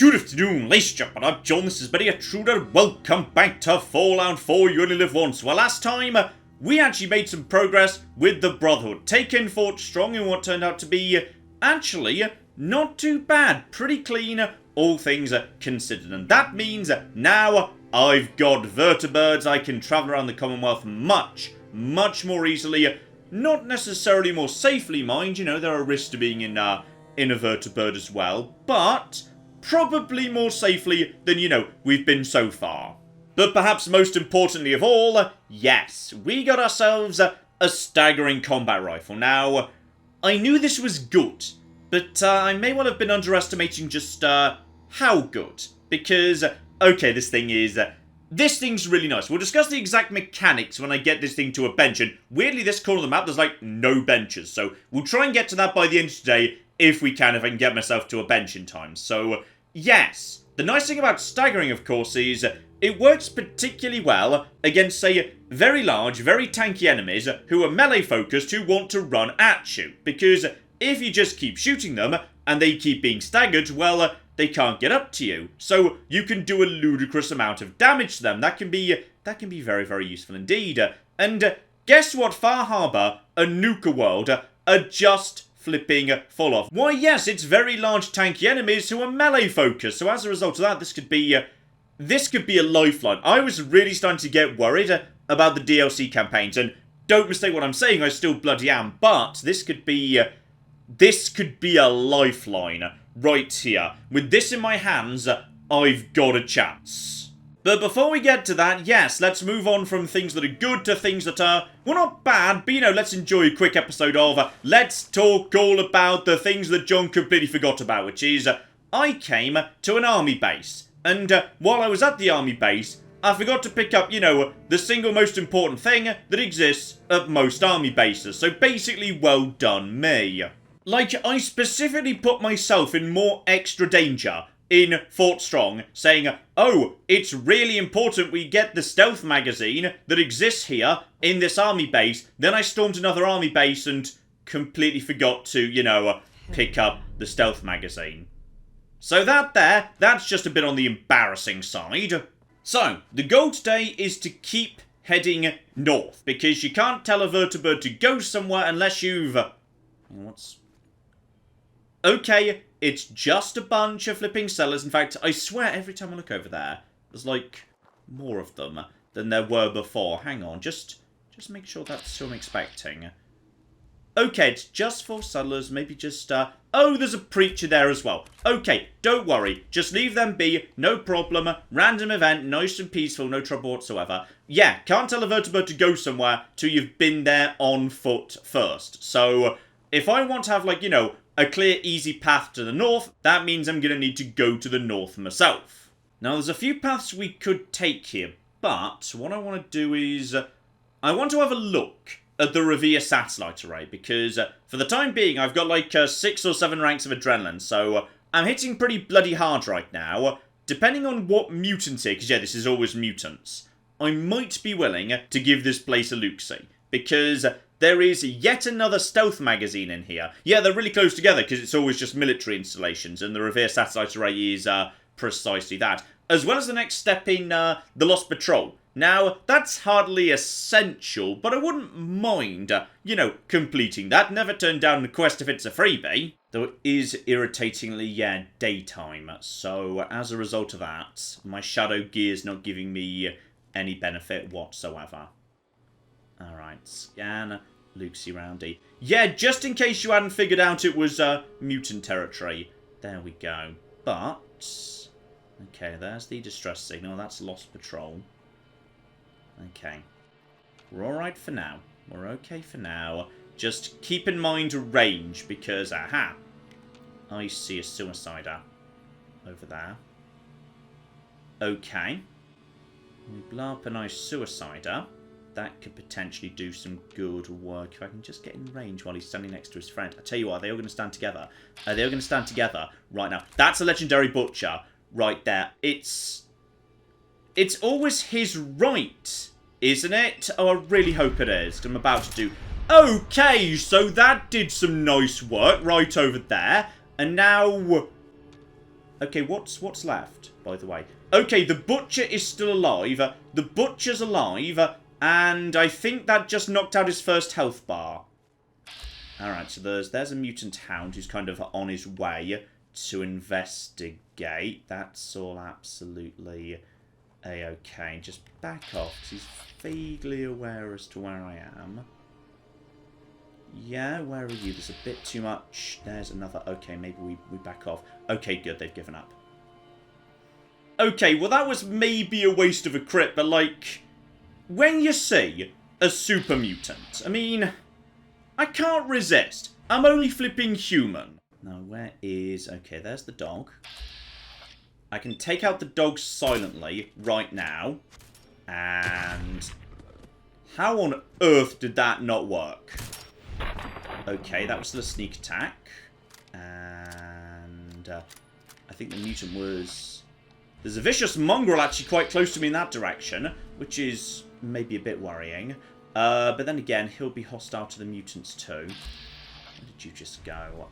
Good afternoon, ladies and gentlemen, I'm John, this is Betty Intruder, welcome back to Fallout 4, you only live once. Well, last time, we actually made some progress with the Brotherhood, taking Fort Strong in what turned out to be, actually, not too bad, pretty clean, all things considered. And that means now I've got vertibirds, I can travel around the Commonwealth much more easily. Not necessarily more safely, mind, you know, there are risks to being in a vertibird as well, but probably more safely than, you know, we've been so far. But perhaps most importantly of all, yes, we got ourselves a staggering combat rifle. Now, I knew this was good, but I may well have been underestimating just how good. Because, okay, this thing's really nice. We'll discuss the exact mechanics when I get this thing to a bench, and weirdly this corner of the map there's like no benches, so we'll try and get to that by the end of today, if we can, if I can get myself to a bench in time. So, yes, the nice thing about staggering, of course, is it works particularly well against, say, very large, very tanky enemies who are melee focused who want to run at you. Because if you just keep shooting them and they keep being staggered, well, they can't get up to you. So you can do a ludicrous amount of damage to them. That can be very, very useful indeed. And guess what, Far Harbour and Nuka World are just flipping full off. Why, yes, it's very large tanky enemies who are melee focused. So as a result of that, this could be a lifeline. I was really starting to get worried about the DLC campaigns, and don't mistake what I'm saying, I still bloody am. But this could be a lifeline right here. With this in my hands, I've got a chance. But before we get to that, yes, let's move on from things that are good to things that are, well, not bad, but, you know, let's enjoy a quick episode of Let's Talk All About the Things That John completely forgot about, which is, I came to an army base. And while I was at the army base, I forgot to pick up, you know, the single most important thing that exists at most army bases. So basically, well done me. Like, I specifically put myself in more extra danger in Fort Strong, saying, oh, it's really important we get the stealth magazine that exists here in this army base. Then I stormed another army base and completely forgot to, you know, pick up the stealth magazine. So that's just a bit on the embarrassing side. So, the goal today is to keep heading north, because you can't tell a vertibird to go somewhere unless you've... Okay, it's just a bunch of flipping sellers. In fact, I swear every time I look over there, there's like more of them than there were before. Hang on, just make sure that's who I'm expecting. Okay, it's just 4 settlers, maybe just, oh, there's a preacher there as well. Okay, don't worry, just leave them be, no problem, random event, nice and peaceful, no trouble whatsoever. Yeah, can't tell a vertibird to go somewhere till you've been there on foot first. So, if I want to have, like, you know, a clear, easy path to the north, that means I'm going to need to go to the north myself. Now, there's a few paths we could take here, but what I want to do is, I want to have a look at the Revere satellite array, because for the time being, I've got like 6 or 7 ranks of adrenaline, so I'm hitting pretty bloody hard right now. Depending on what mutants here, because yeah, this is always mutants, I might be willing to give this place a look-see, because there is yet another stealth magazine in here. Yeah, they're really close together, because it's always just military installations, and the Revere satellite array is precisely that. As well as the next step in the Lost Patrol. Now, that's hardly essential, but I wouldn't mind, you know, completing that. Never turn down the quest if it's a freebie. Though it is irritatingly, yeah, daytime. So, as a result of that, my shadow gear's not giving me any benefit whatsoever. Alright, scan, Lucy Roundy. Yeah, just in case you hadn't figured out it was mutant territory. There we go. But, okay, there's the distress signal. That's Lost Patrol. Okay. We're alright for now. We're okay for now. Just keep in mind range, because, aha, I see a suicider over there. Okay. We blow up a nice suicider. That could potentially do some good work if I can just get in range while he's standing next to his friend. I tell you what, they're all going to stand together. They're all going to stand together right now. That's a legendary butcher right there. It's always his right, isn't it? Oh, I really hope it is. I'm about to do... Okay, so that did some nice work right over there. And now... Okay, what's left, by the way? Okay, the butcher is still alive. The butcher's alive. And I think that just knocked out his first health bar. Alright, so there's a mutant hound who's kind of on his way to investigate. That's all absolutely a-okay. Just back off, because he's vaguely aware as to where I am. Yeah, where are you? There's a bit too much. There's another. Okay, maybe we back off. Okay, good, they've given up. Okay, well that was maybe a waste of a crit, but like, when you see a super mutant, I mean, I can't resist. I'm only flipping human. Now, where is... Okay, there's the dog. I can take out the dog silently right now. And... how on earth did that not work? Okay, that was still a sneak attack. And... I think the mutant was... There's a vicious mongrel actually quite close to me in that direction, which is maybe a bit worrying. But then again, he'll be hostile to the mutants too. Where did you just go?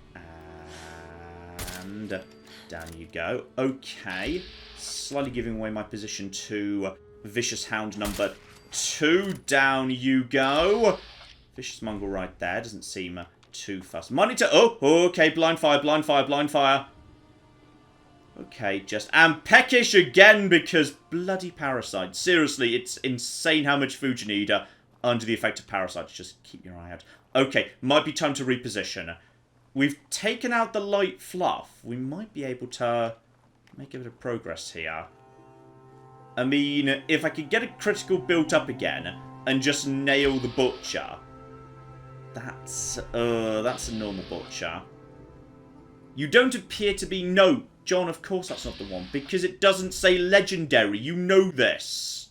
And down you go. Okay. Slightly giving away my position to Vicious Hound number 2. Down you go. Vicious mongrel right there. Doesn't seem too fast. Might need to... Oh, okay. Blind fire, blind fire, blind fire. Okay, just... And peckish again because bloody parasite. Seriously, it's insane how much food you need under the effect of parasites. Just keep your eye out. Okay, might be time to reposition. We've taken out the light fluff. We might be able to make a bit of progress here. I mean, if I could get a critical built up again and just nail the butcher, that's a normal butcher. You don't appear to be... No, John, of course that's not the one, because it doesn't say legendary. You know this.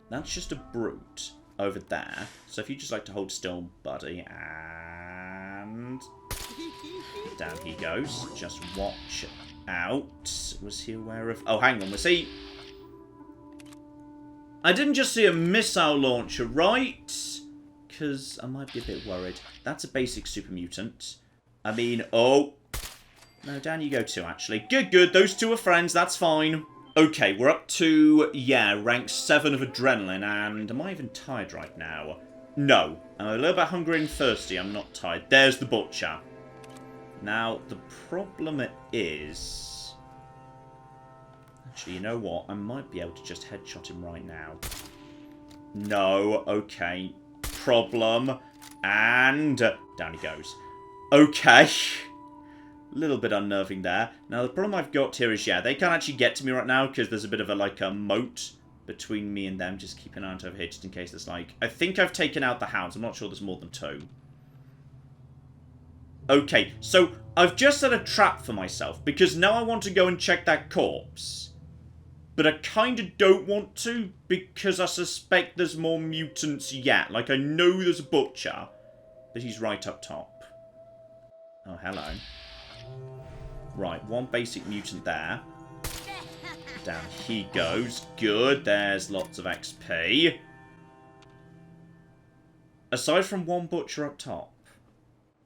That's just a brute over there. So if you just like to hold still, buddy, and... down he goes. Just watch out. Was he aware of... Oh, hang on. Was he... I didn't just see a missile launcher, right? Because I might be a bit worried. That's a basic super mutant. I mean, oh... No, down you go too, actually. Good, good. Those two are friends. That's fine. Okay, we're up to, yeah, rank 7 of adrenaline, and am I even tired right now? No. I'm a little bit hungry and thirsty. I'm not tired. There's the butcher. Now, the problem is... Actually, you know what? I might be able to just headshot him right now. No. Okay. Problem. And... down he goes. Okay. Little bit unnerving there. Now, the problem I've got here is, yeah, they can't actually get to me right now because there's a bit of a, like, a moat between me and them. Just keep an eye out over here just in case there's, like... I think I've taken out the hounds. I'm not sure there's more than 2. Okay, so I've just set a trap for myself because now I want to go and check that corpse. But I kind of don't want to because I suspect there's more mutants yet. Like, I know there's a butcher, but he's right up top. Oh, hello. Right, one basic mutant there. Down he goes. Good, there's lots of XP. Aside from one butcher up top.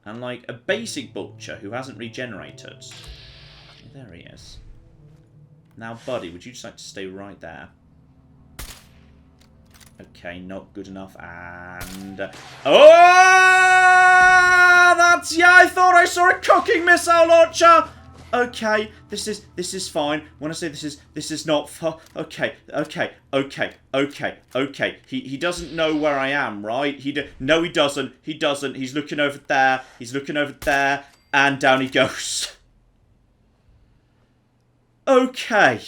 And, like, a basic butcher who hasn't regenerated. Yeah, there he is. Now, buddy, would you just like to stay right there? Okay, not good enough, and... Oh! That's... Yeah, I thought I saw a cooking missile launcher! Okay, this is fine. When I say this is not okay. He doesn't know where I am, right? No, he doesn't. He doesn't. He's looking over there. He's looking over there, and down he goes. Okay.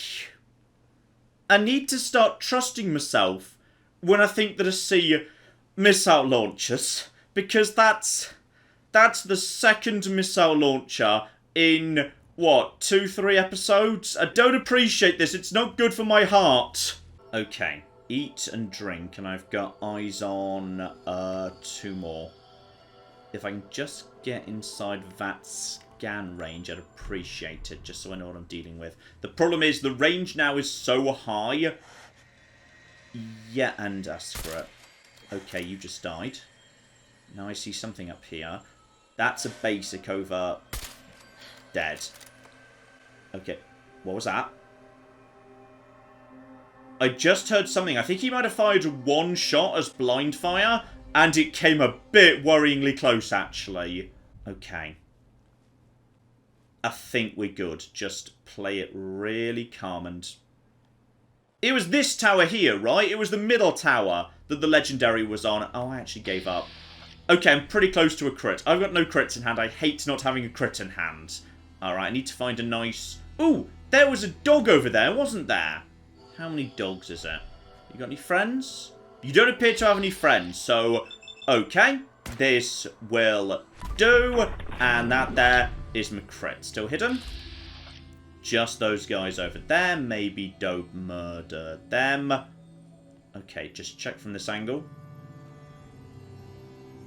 I need to start trusting myself when I think that I see missile launchers, because that's the second missile launcher in... What, 2-3 episodes? I don't appreciate this. It's not good for my heart. Okay. Eat and drink. And I've got eyes on 2 more. If I can just get inside that scan range, I'd appreciate it. Just so I know what I'm dealing with. The problem is the range now is so high. Yeah, and ask for it. Okay, you just died. Now I see something up here. That's a basic over... dead. Okay, what was that? I just heard something. I think he might have fired one shot as blind fire, and it came a bit worryingly close, actually. Okay. I think we're good. Just play it really calm and... It was this tower here, right? It was the middle tower that the legendary was on. Oh, I actually gave up. Okay, I'm pretty close to a crit. I've got no crits in hand. I hate not having a crit in hand. Alright, I need to find a nice... Ooh, there was a dog over there, wasn't there? How many dogs is it? You got any friends? You don't appear to have any friends, so... Okay, this will do. And that there is my crit. Still hidden? Just those guys over there. Maybe don't murder them. Okay, just check from this angle.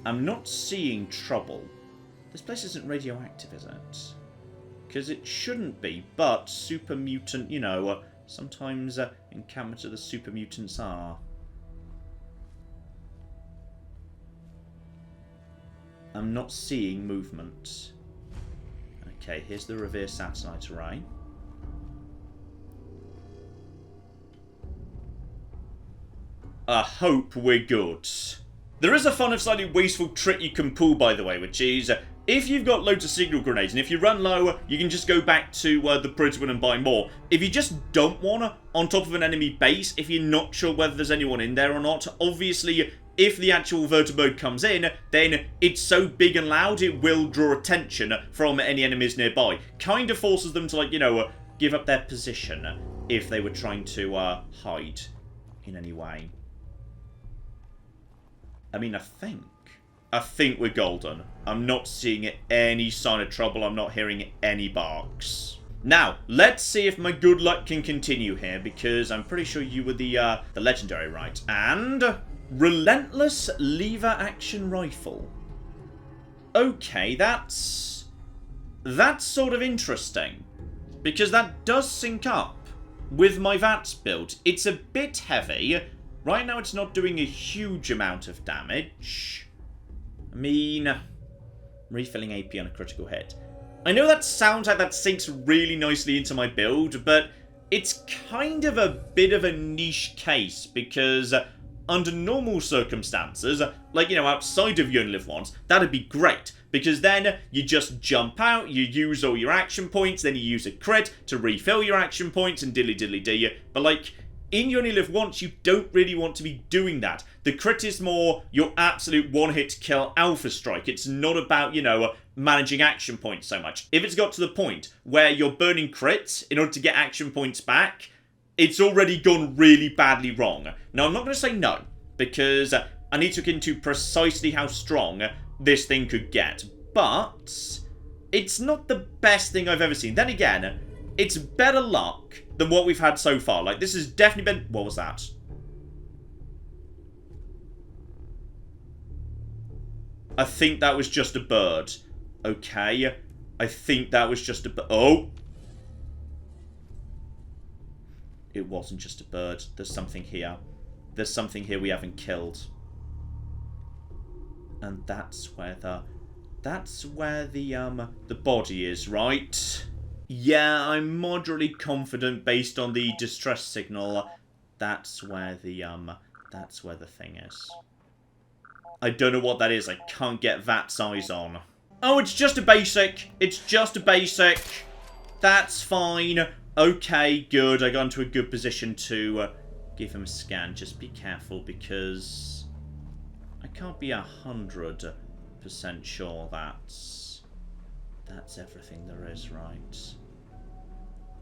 I'm not seeing trouble. This place isn't radioactive, is it? Because it shouldn't be, but super mutant, you know, sometimes encampments of the super mutants are. I'm not seeing movement. Okay, here's the Revere satellite array. I hope we're good. There is a fun and slightly wasteful trick you can pull, by the way, which is if you've got loads of signal grenades, and if you run low, you can just go back to the Prison and buy more. If you just don't want on top of an enemy base, if you're not sure whether there's anyone in there or not, obviously, if the actual vertibird comes in, then it's so big and loud, it will draw attention from any enemies nearby. Kind of forces them to, like, you know, give up their position if they were trying to hide in any way. I mean, I think we're golden. I'm not seeing any sign of trouble. I'm not hearing any barks. Now, let's see if my good luck can continue here, because I'm pretty sure you were the legendary, right? And Relentless lever action rifle. Okay, that's sort of interesting, because that does sync up with my VATS build. It's a bit heavy. Right now it's not doing a huge amount of damage. I mean, refilling AP on a critical hit. I know that sounds like that sinks really nicely into my build, but it's kind of a bit of a niche case, because under normal circumstances, like, you know, outside of You Only Live Once, that'd be great, because then you just jump out, you use all your action points, then you use a crit to refill your action points, and dilly-dilly-dee. But, like, in You Only Live Once, you don't really want to be doing that. The crit is more your absolute one-hit kill alpha strike. It's not about, you know, managing action points so much. If it's got to the point where you're burning crits in order to get action points back, it's already gone really badly wrong. Now, I'm not going to say no, because I need to look into precisely how strong this thing could get. But it's not the best thing I've ever seen. Then again, it's better luck than what we've had so far. Like, this has definitely been... What was that? I think that was just a bird. Okay. I think that was just a bird. Oh! It wasn't just a bird. There's something here. There's something here we haven't killed. And that's where the body is, right? Yeah, I'm moderately confident based on the distress signal. That's where the thing is. I don't know what that is. I can't get VAT's eyes on. Oh, it's just a basic. It's just a basic. That's fine. Okay, good. I got into a good position to give him a scan. Just be careful, because I can't be 100% sure that's everything there is, right?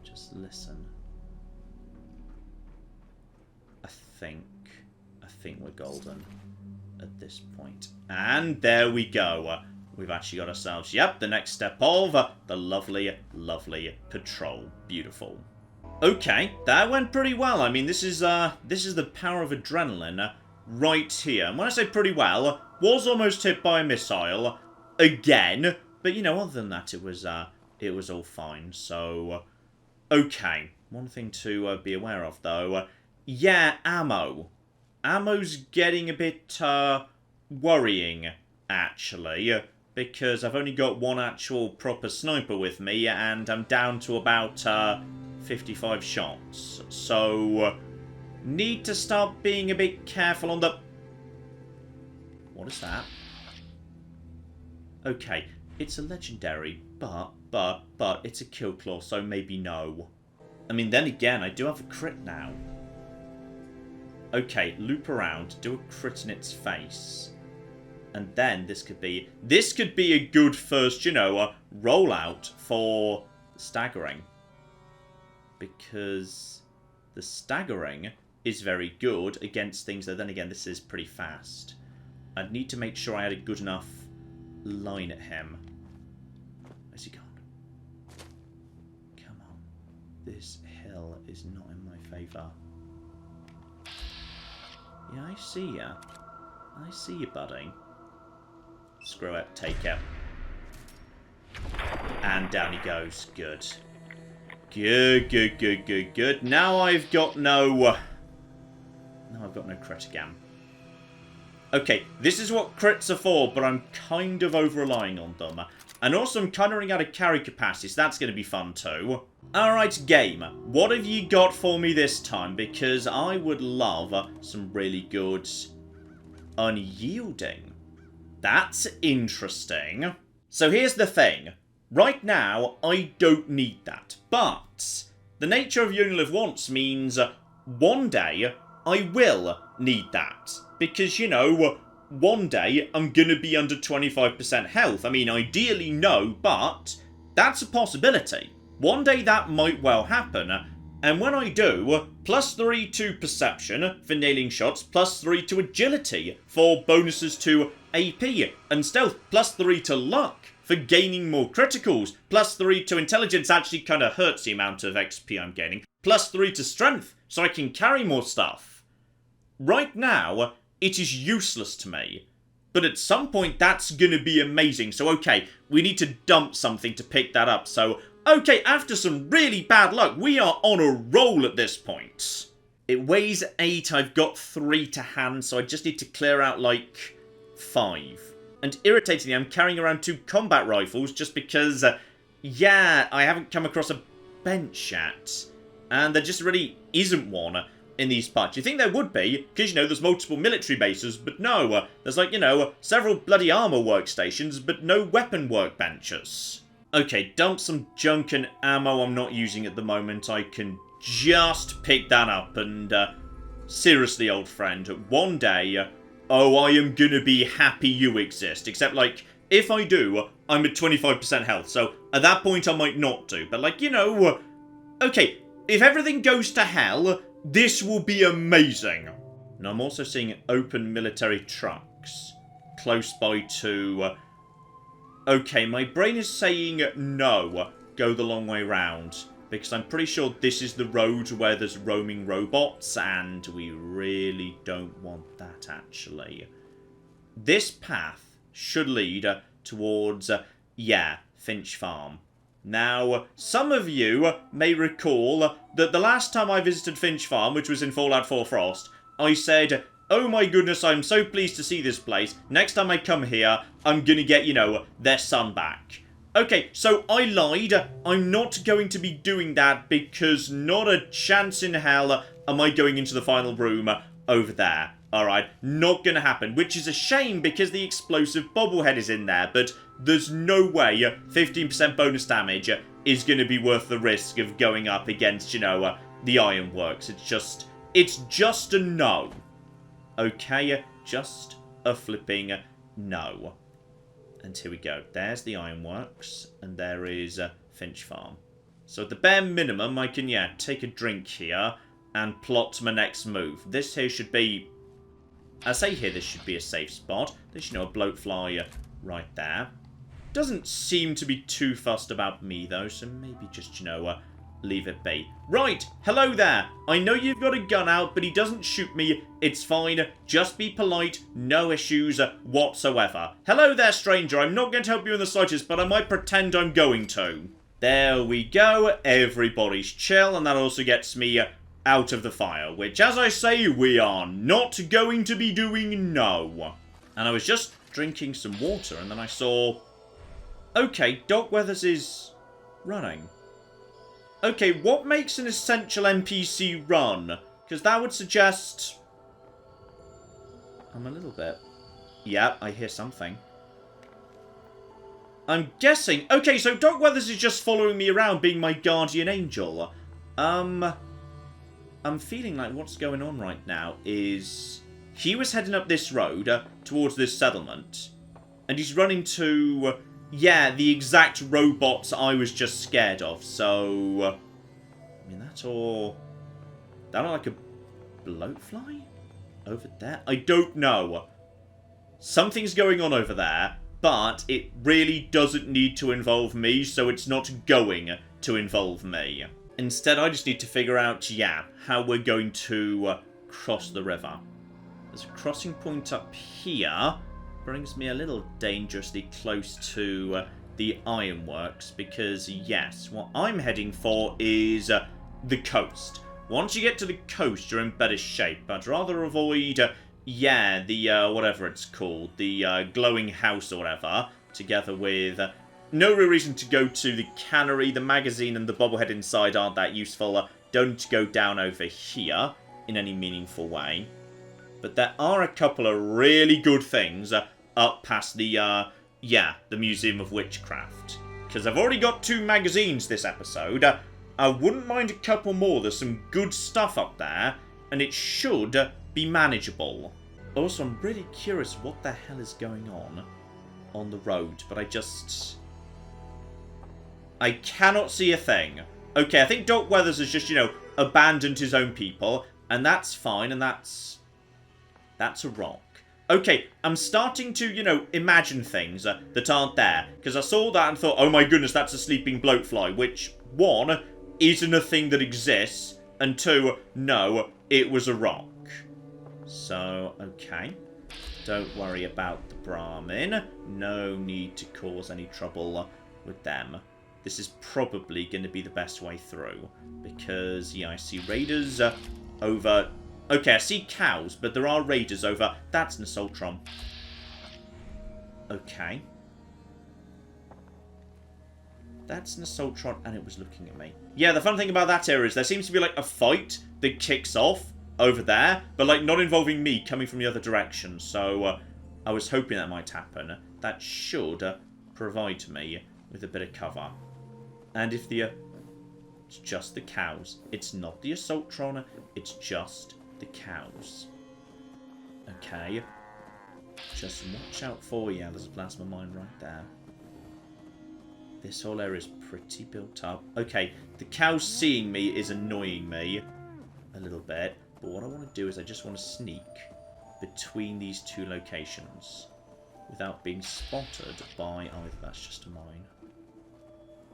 Just listen. I think we're golden at this point. And there we go. We've actually got ourselves, yep, the next step of the lovely, lovely patrol. Beautiful. Okay, that went pretty well. I mean, this is the power of adrenaline right here. And when I say pretty well, was almost hit by a missile again, but you know, other than that, it was all fine. So, okay, one thing to be aware of though, yeah, ammo. Ammo's getting a bit worrying, actually. because I've only got one actual proper sniper with me, and I'm down to about 55 shots. So, need to start being a bit careful on the... What is that? Okay, it's a legendary, but it's a kill claw, so maybe no. I mean, then again, I do have a crit now. Okay, loop around, do a crit in its face. And then this could be a good first, you know, rollout for Staggering. Because the Staggering is very good against things that, then again, this is pretty fast. I'd need to make sure I had a good enough line at him. Where's he gone? Come on. This hill is not in my favour. Yeah, I see ya. I see you, buddy. Screw it. Take it. And down he goes. Good. Good. Now I've got no... Now I've got no crit again. Okay, this is what crits are for, but I'm kind of over-relying on them. And also, I'm kind of running out of carry capacity, so that's going to be fun too. Alright, game. What have you got for me this time? Because I would love some really good unyielding. That's interesting. So here's the thing. Right now, I don't need that. But the nature of you only live once means one day I will need that. Because, you know, one day I'm going to be under 25% health. I mean, ideally no, but that's a possibility. One day that might well happen. And when I do, +3 to perception for nailing shots, +3 to agility for bonuses to AP and stealth, +3 to luck for gaining more criticals, +3 to intelligence actually kind of hurts the amount of XP I'm gaining, +3 to strength so I can carry more stuff. Right now, it is useless to me. But at some point, that's going to be amazing. So, okay, we need to dump something to pick that up. So, okay, after some really bad luck, we are on a roll at this point. It weighs 8. I've got 3 to hand, so I just need to clear out, like, 5. And irritatingly, I'm carrying around 2 combat rifles just because, yeah, I haven't come across a bench yet. And there just really isn't one in these parts. You think there would be, because, you know, there's multiple military bases, but no. There's, like, you know, several bloody armour workstations, but no weapon workbenches. Okay, dump some junk and ammo I'm not using at the moment. I can just pick that up, and, seriously, old friend, one day, oh, I am gonna be happy you exist. Except, like, if I do, I'm at 25% health, so at that point I might not do. But, like, you know, okay, if everything goes to hell, this will be amazing. And I'm also seeing open military trucks close by to... okay, my brain is saying no, go the long way round. Because I'm pretty sure this is the road where there's roaming robots, and we really don't want that, actually. This path should lead towards, yeah, Finch Farm. Now, some of you may recall that the last time I visited Finch Farm, which was in Fallout 4 Frost, I said, oh my goodness, I'm so pleased to see this place. Next time I come here, I'm gonna get, you know, their son back. Okay, so I lied. I'm not going to be doing that because not a chance in hell am I going into the final room over there. Alright, not gonna happen, which is a shame because the explosive bobblehead is in there, but there's no way 15% bonus damage is gonna be worth the risk of going up against, you know, the ironworks. It's just a no. Okay, just a flipping no. And here we go. There's the ironworks, and there is Finch Farm. So at the bare minimum, I can, yeah, take a drink here and plot my next move. This here should be... I say here this should be a safe spot. There's, you know, a bloatfly right there. Doesn't seem to be too fussed about me, though, so maybe just, you know, leave it be. Right, hello there. I know you've got a gun out, but he doesn't shoot me. It's fine. Just be polite. No issues whatsoever. Hello there, stranger. I'm not going to help you in the slightest, but I might pretend I'm going to. There we go. Everybody's chill, and that also gets me out of the fire, which, as I say, we are not going to be doing, no. And I was just drinking some water, and then I saw... Okay, Doc Weathers is running. Okay, what makes an essential NPC run? Because that would suggest... I'm a little bit... Yeah, I hear something. I'm guessing... Okay, so Doc Weathers is just following me around, being my guardian angel. I'm feeling like what's going on right now is... He was heading up this road towards this settlement. And he's running to... Yeah, the exact robots I was just scared of. So... I mean, that's all... That like a bloatfly? Over there? I don't know. Something's going on over there. But it really doesn't need to involve me. So it's not going to involve me. Instead, I just need to figure out, yeah, how we're going to cross the river. There's a crossing point up here. Brings me a little dangerously close to the ironworks. Because, yes, what I'm heading for is the coast. Once you get to the coast, you're in better shape. I'd rather avoid, yeah, the, whatever it's called. The glowing house or whatever. Together with... no real reason to go to the cannery. The magazine and the bobblehead inside aren't that useful. Don't go down over here in any meaningful way. But there are a couple of really good things up past the, yeah, the Museum of Witchcraft. Because I've already got 2 magazines this episode. I wouldn't mind a couple more. There's some good stuff up there. And it should be manageable. Also, I'm really curious what the hell is going on the road. But I cannot see a thing. Okay, I think Doc Weathers has just, you know, abandoned his own people. And that's fine, and that's a rock. Okay, I'm starting to, you know, imagine things that aren't there. Because I saw that and thought, oh my goodness, that's a sleeping bloatfly. Which, 1, isn't a thing that exists. And 2, no, it was a rock. So, okay. Don't worry about the Brahmin. No need to cause any trouble with them. This is probably going to be the best way through. Because, yeah, I see raiders over... Okay, I see cows, but there are raiders over... That's an Assaultron. Okay. That's an Assaultron, and it was looking at me. Yeah, the fun thing about that area is there seems to be, like, a fight that kicks off over there, but, like, not involving me coming from the other direction. So, I was hoping that might happen. That should provide me with a bit of cover. And if the... it's just the cows. It's not the Assaultron, it's just... the cows. Okay. Just watch out for... Yeah, there's a plasma mine right there. This whole area is pretty built up. Okay, the cows seeing me is annoying me a little bit. But what I want to do is I just want to sneak between these 2 locations without being spotted by... Oh, that's just a mine.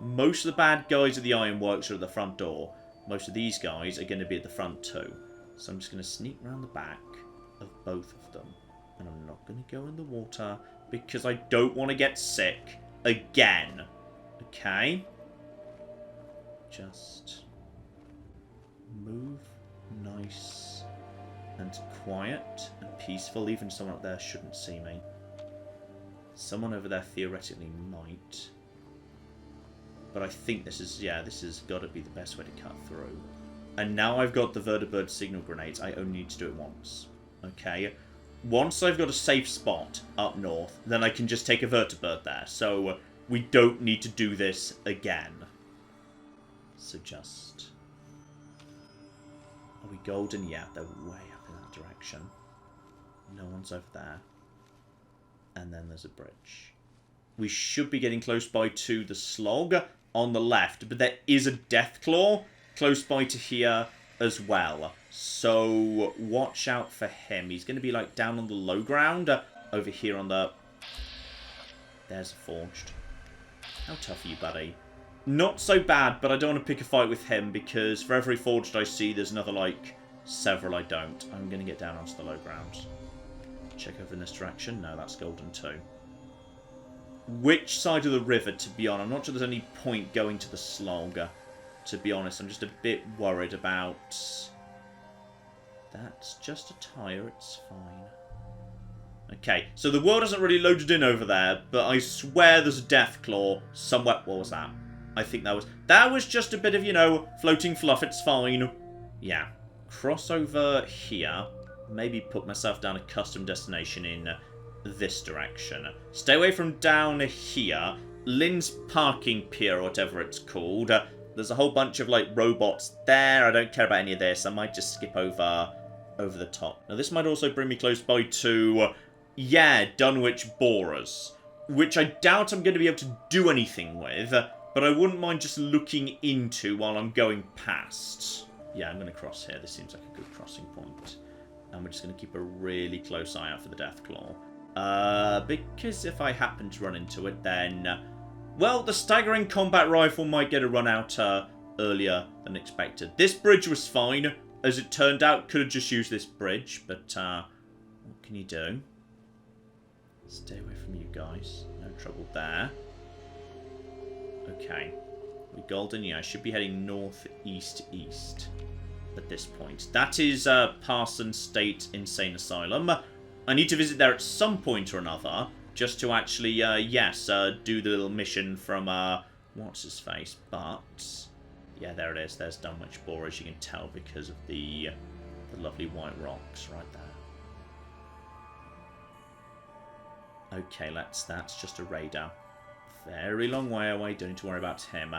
Most of the bad guys at the ironworks are at the front door. Most of these guys are going to be at the front too. So I'm just going to sneak around the back of both of them. And I'm not going to go in the water because I don't want to get sick again. Okay? Just move nice and quiet and peaceful. Even someone up there shouldn't see me. Someone over there theoretically might. But I think this is, yeah, this has got to be the best way to cut through. And now I've got the vertibird signal grenades, I only need to do it once. Okay? Once I've got a safe spot up north, then I can just take a vertibird there. So we don't need to do this again. So just... Are we golden? Yeah, they're way up in that direction. No one's over there. And then there's a bridge. We should be getting close by to the slog on the left, but there is a Deathclaw close by to here as well. So watch out for him. He's going to be like down on the low ground over here on the... There's a Forged. How tough are you, buddy? Not so bad, but I don't want to pick a fight with him because for every Forged I see, there's another, like, several I don't. I'm going to get down onto the low ground. Check over in this direction. No, that's golden too. Which side of the river to be on? I'm not sure there's any point going to the slog, to be honest. I'm just a bit worried about... That's just a tyre, it's fine. Okay, so the world hasn't really loaded in over there, but I swear there's a death claw somewhere. What was that? I think that was just a bit of, you know, floating fluff. It's fine. Yeah. Cross over here. Maybe put myself down a custom destination in this direction. Stay away from down here. Lynn's parking pier, or whatever it's called. There's a whole bunch of, like, robots there. I don't care about any of this. I might just skip over the top. Now, this might also bring me close by to, yeah, Dunwich Boars, which I doubt I'm going to be able to do anything with, but I wouldn't mind just looking into while I'm going past. Yeah, I'm going to cross here. This seems like a good crossing point. And we're just going to keep a really close eye out for the Deathclaw. Because if I happen to run into it, then, well, the Staggering combat rifle might get a run out earlier than expected. This bridge was fine. As it turned out, could have just used this bridge, but what can you do? Stay away from you guys. No trouble there. Okay. We golden, yeah, I should be heading northeast-east at this point. That is Parson State Insane Asylum. I need to visit there at some point or another, just to actually, yes, do the little mission from, what's his face, but, yeah, there it is. There's Dunwich Boar, as you can tell, because of the lovely white rocks right there. Okay, that's just a radar. Very long way away, don't need to worry about him.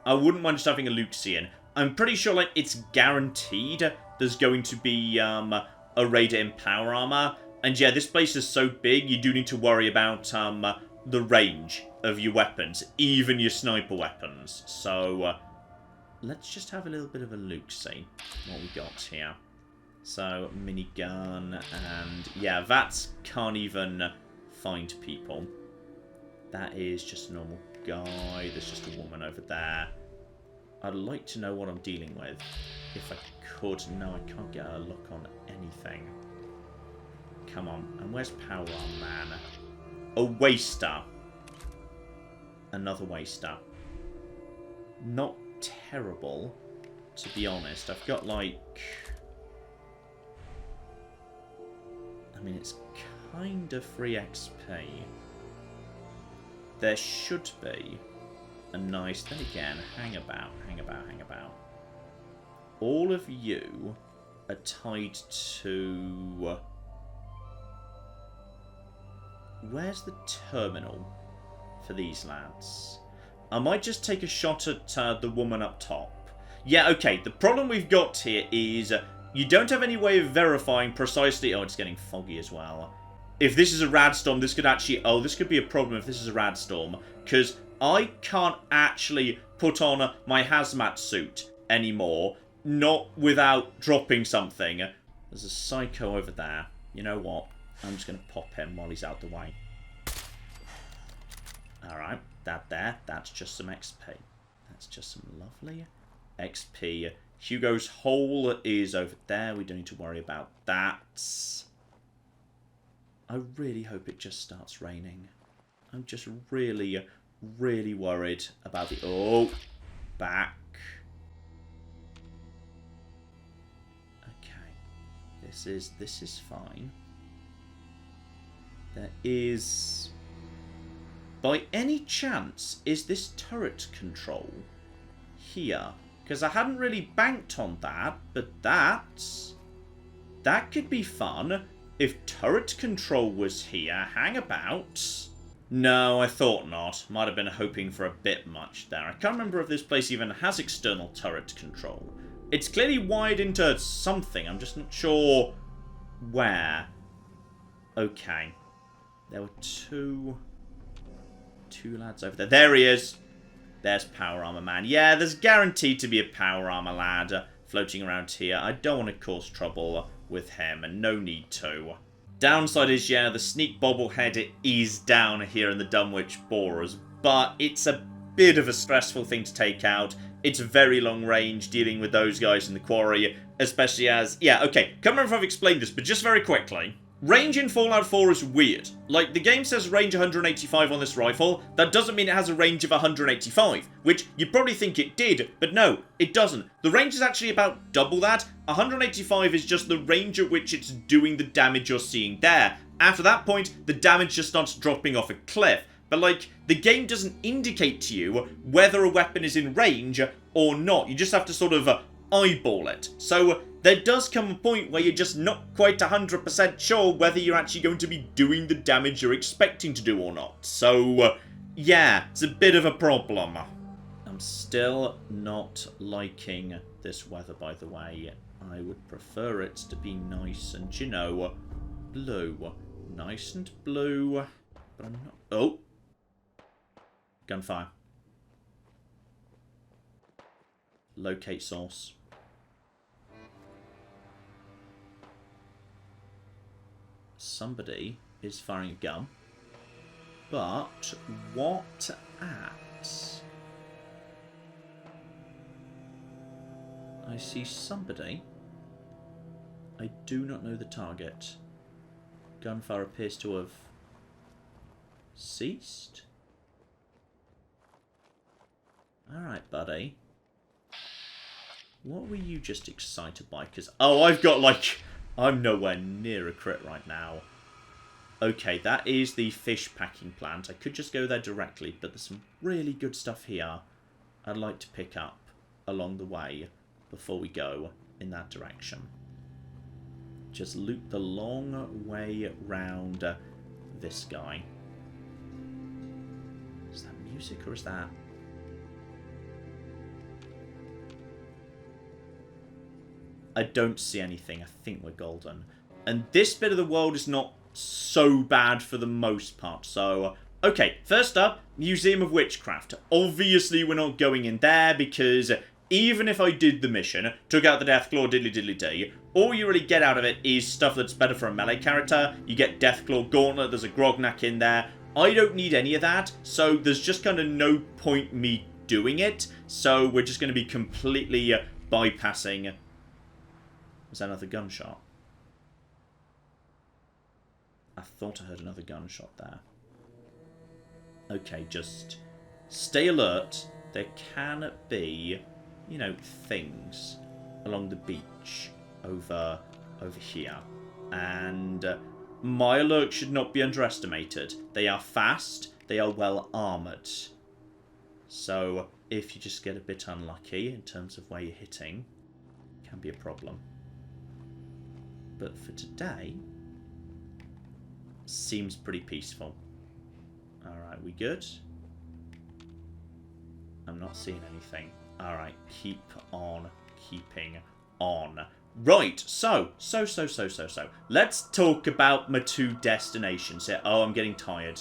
I wouldn't mind just having a Luxian. I'm pretty sure, like, it's guaranteed there's going to be, a raider in power armor. And yeah, this place is so big, you do need to worry about, the range of your weapons, even your sniper weapons. So, let's just have a little bit of a look, see what we got here. So, minigun, and yeah, VATS can't even find people. That is just a normal guy. There's just a woman over there. I'd like to know what I'm dealing with. If I could. No, I can't get a look on anything. Come on. And where's Power Arm Man? A waster. Another waster. Not terrible, to be honest. I've got, like... I mean, it's kind of free XP. There should be a nice... Then again, hang about. All of you are tied to... Where's the terminal for these lads? I might just take a shot at the woman up top. Yeah, okay, the problem we've got here is you don't have any way of verifying precisely... Oh, it's getting foggy as well. If this is a radstorm, this could actually... Oh, this could be a problem if this is a radstorm. Because I can't actually put on my hazmat suit anymore. Not without dropping something. There's a psycho over there. You know what? I'm just going to pop him while he's out the way. Alright, that's just some XP. That's just some lovely XP. Hugo's hole is over there. We don't need to worry about that. I really hope it just starts raining. I'm just really, really worried about the... Oh, back. Okay, this is fine. There is... By any chance, is this turret control here? Because I hadn't really banked on that, but that could be fun. If turret control was here, hang about. No, I thought not. Might have been hoping for a bit much there. I can't remember if this place even has external turret control. It's clearly wired into something. I'm just not sure where. Okay. There were two lads over there. There he is. There's Power Armor Man. Yeah, there's guaranteed to be a Power Armor lad floating around here. I don't want to cause trouble with him, and no need to. Downside is, yeah, the sneak bobblehead is down here in the Dunwich Boars, but it's a bit of a stressful thing to take out. It's very long range dealing with those guys in the quarry, especially as... Yeah, okay, can't remember if I've explained this, but just very quickly. Range in Fallout 4 is weird. Like, the game says range 185 on this rifle, that doesn't mean it has a range of 185, which you'd probably think it did, but no, it doesn't. The range is actually about double that. 185 is just the range at which it's doing the damage you're seeing there. After that point, the damage just starts dropping off a cliff. But, like, the game doesn't indicate to you whether a weapon is in range or not. You just have to sort of eyeball it. So there does come a point where you're just not quite 100% sure whether you're actually going to be doing the damage you're expecting to do or not. So, yeah, it's a bit of a problem. I'm still not liking this weather, by the way. I would prefer it to be nice and, you know, blue. Nice and blue. But I'm not... Oh! Gunfire. Locate source. Somebody is firing a gun. But what at? I see somebody. I do not know the target. Gunfire appears to have ceased. Alright, buddy. What were you just excited by? Because, oh, I've got, like, I'm nowhere near a crit right now. Okay, that is the fish packing plant. I could just go there directly, but there's some really good stuff here I'd like to pick up along the way before we go in that direction. Just loop the long way round this guy. Is that music or is that... I don't see anything. I think we're golden. And this bit of the world is not so bad for the most part. So, okay. First up, Museum of Witchcraft. Obviously, we're not going in there because even if I did the mission, took out the Deathclaw diddly-diddly-dee, all you really get out of it is stuff that's better for a melee character. You get Deathclaw Gauntlet. There's a Grognak in there. I don't need any of that. So, there's just kind of no point me doing it. So, we're just going to be completely bypassing... Was that another gunshot? I thought I heard another gunshot there. Okay, just stay alert. There can be, you know, things along the beach over here. And my alert should not be underestimated. They are fast. They are well armoured. So if you just get a bit unlucky in terms of where you're hitting, it can be a problem. But for today, seems pretty peaceful. Alright, we good? I'm not seeing anything. Alright, keep on keeping on. Right, so. Let's talk about my two destinations here. Oh, I'm getting tired.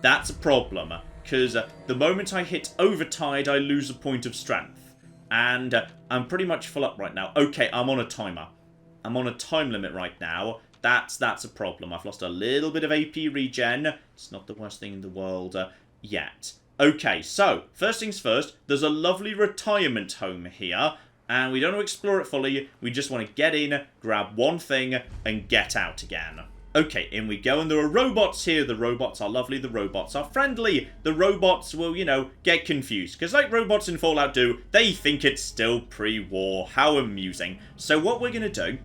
That's a problem, because the moment I hit overtired, I lose a point of strength. And I'm pretty much full up right now. Okay, I'm on a timer. I'm on a time limit right now. That's a problem. I've lost a little bit of AP regen. It's not the worst thing in the world yet. Okay, so, first things first, there's a lovely retirement home here. And we don't want to explore it fully. We just want to get in, grab one thing, and get out again. Okay, in we go. And there are robots here. The robots are lovely. The robots are friendly. The robots will, you know, get confused. Because like robots in Fallout do, they think it's still pre-war. How amusing. So what we're going to do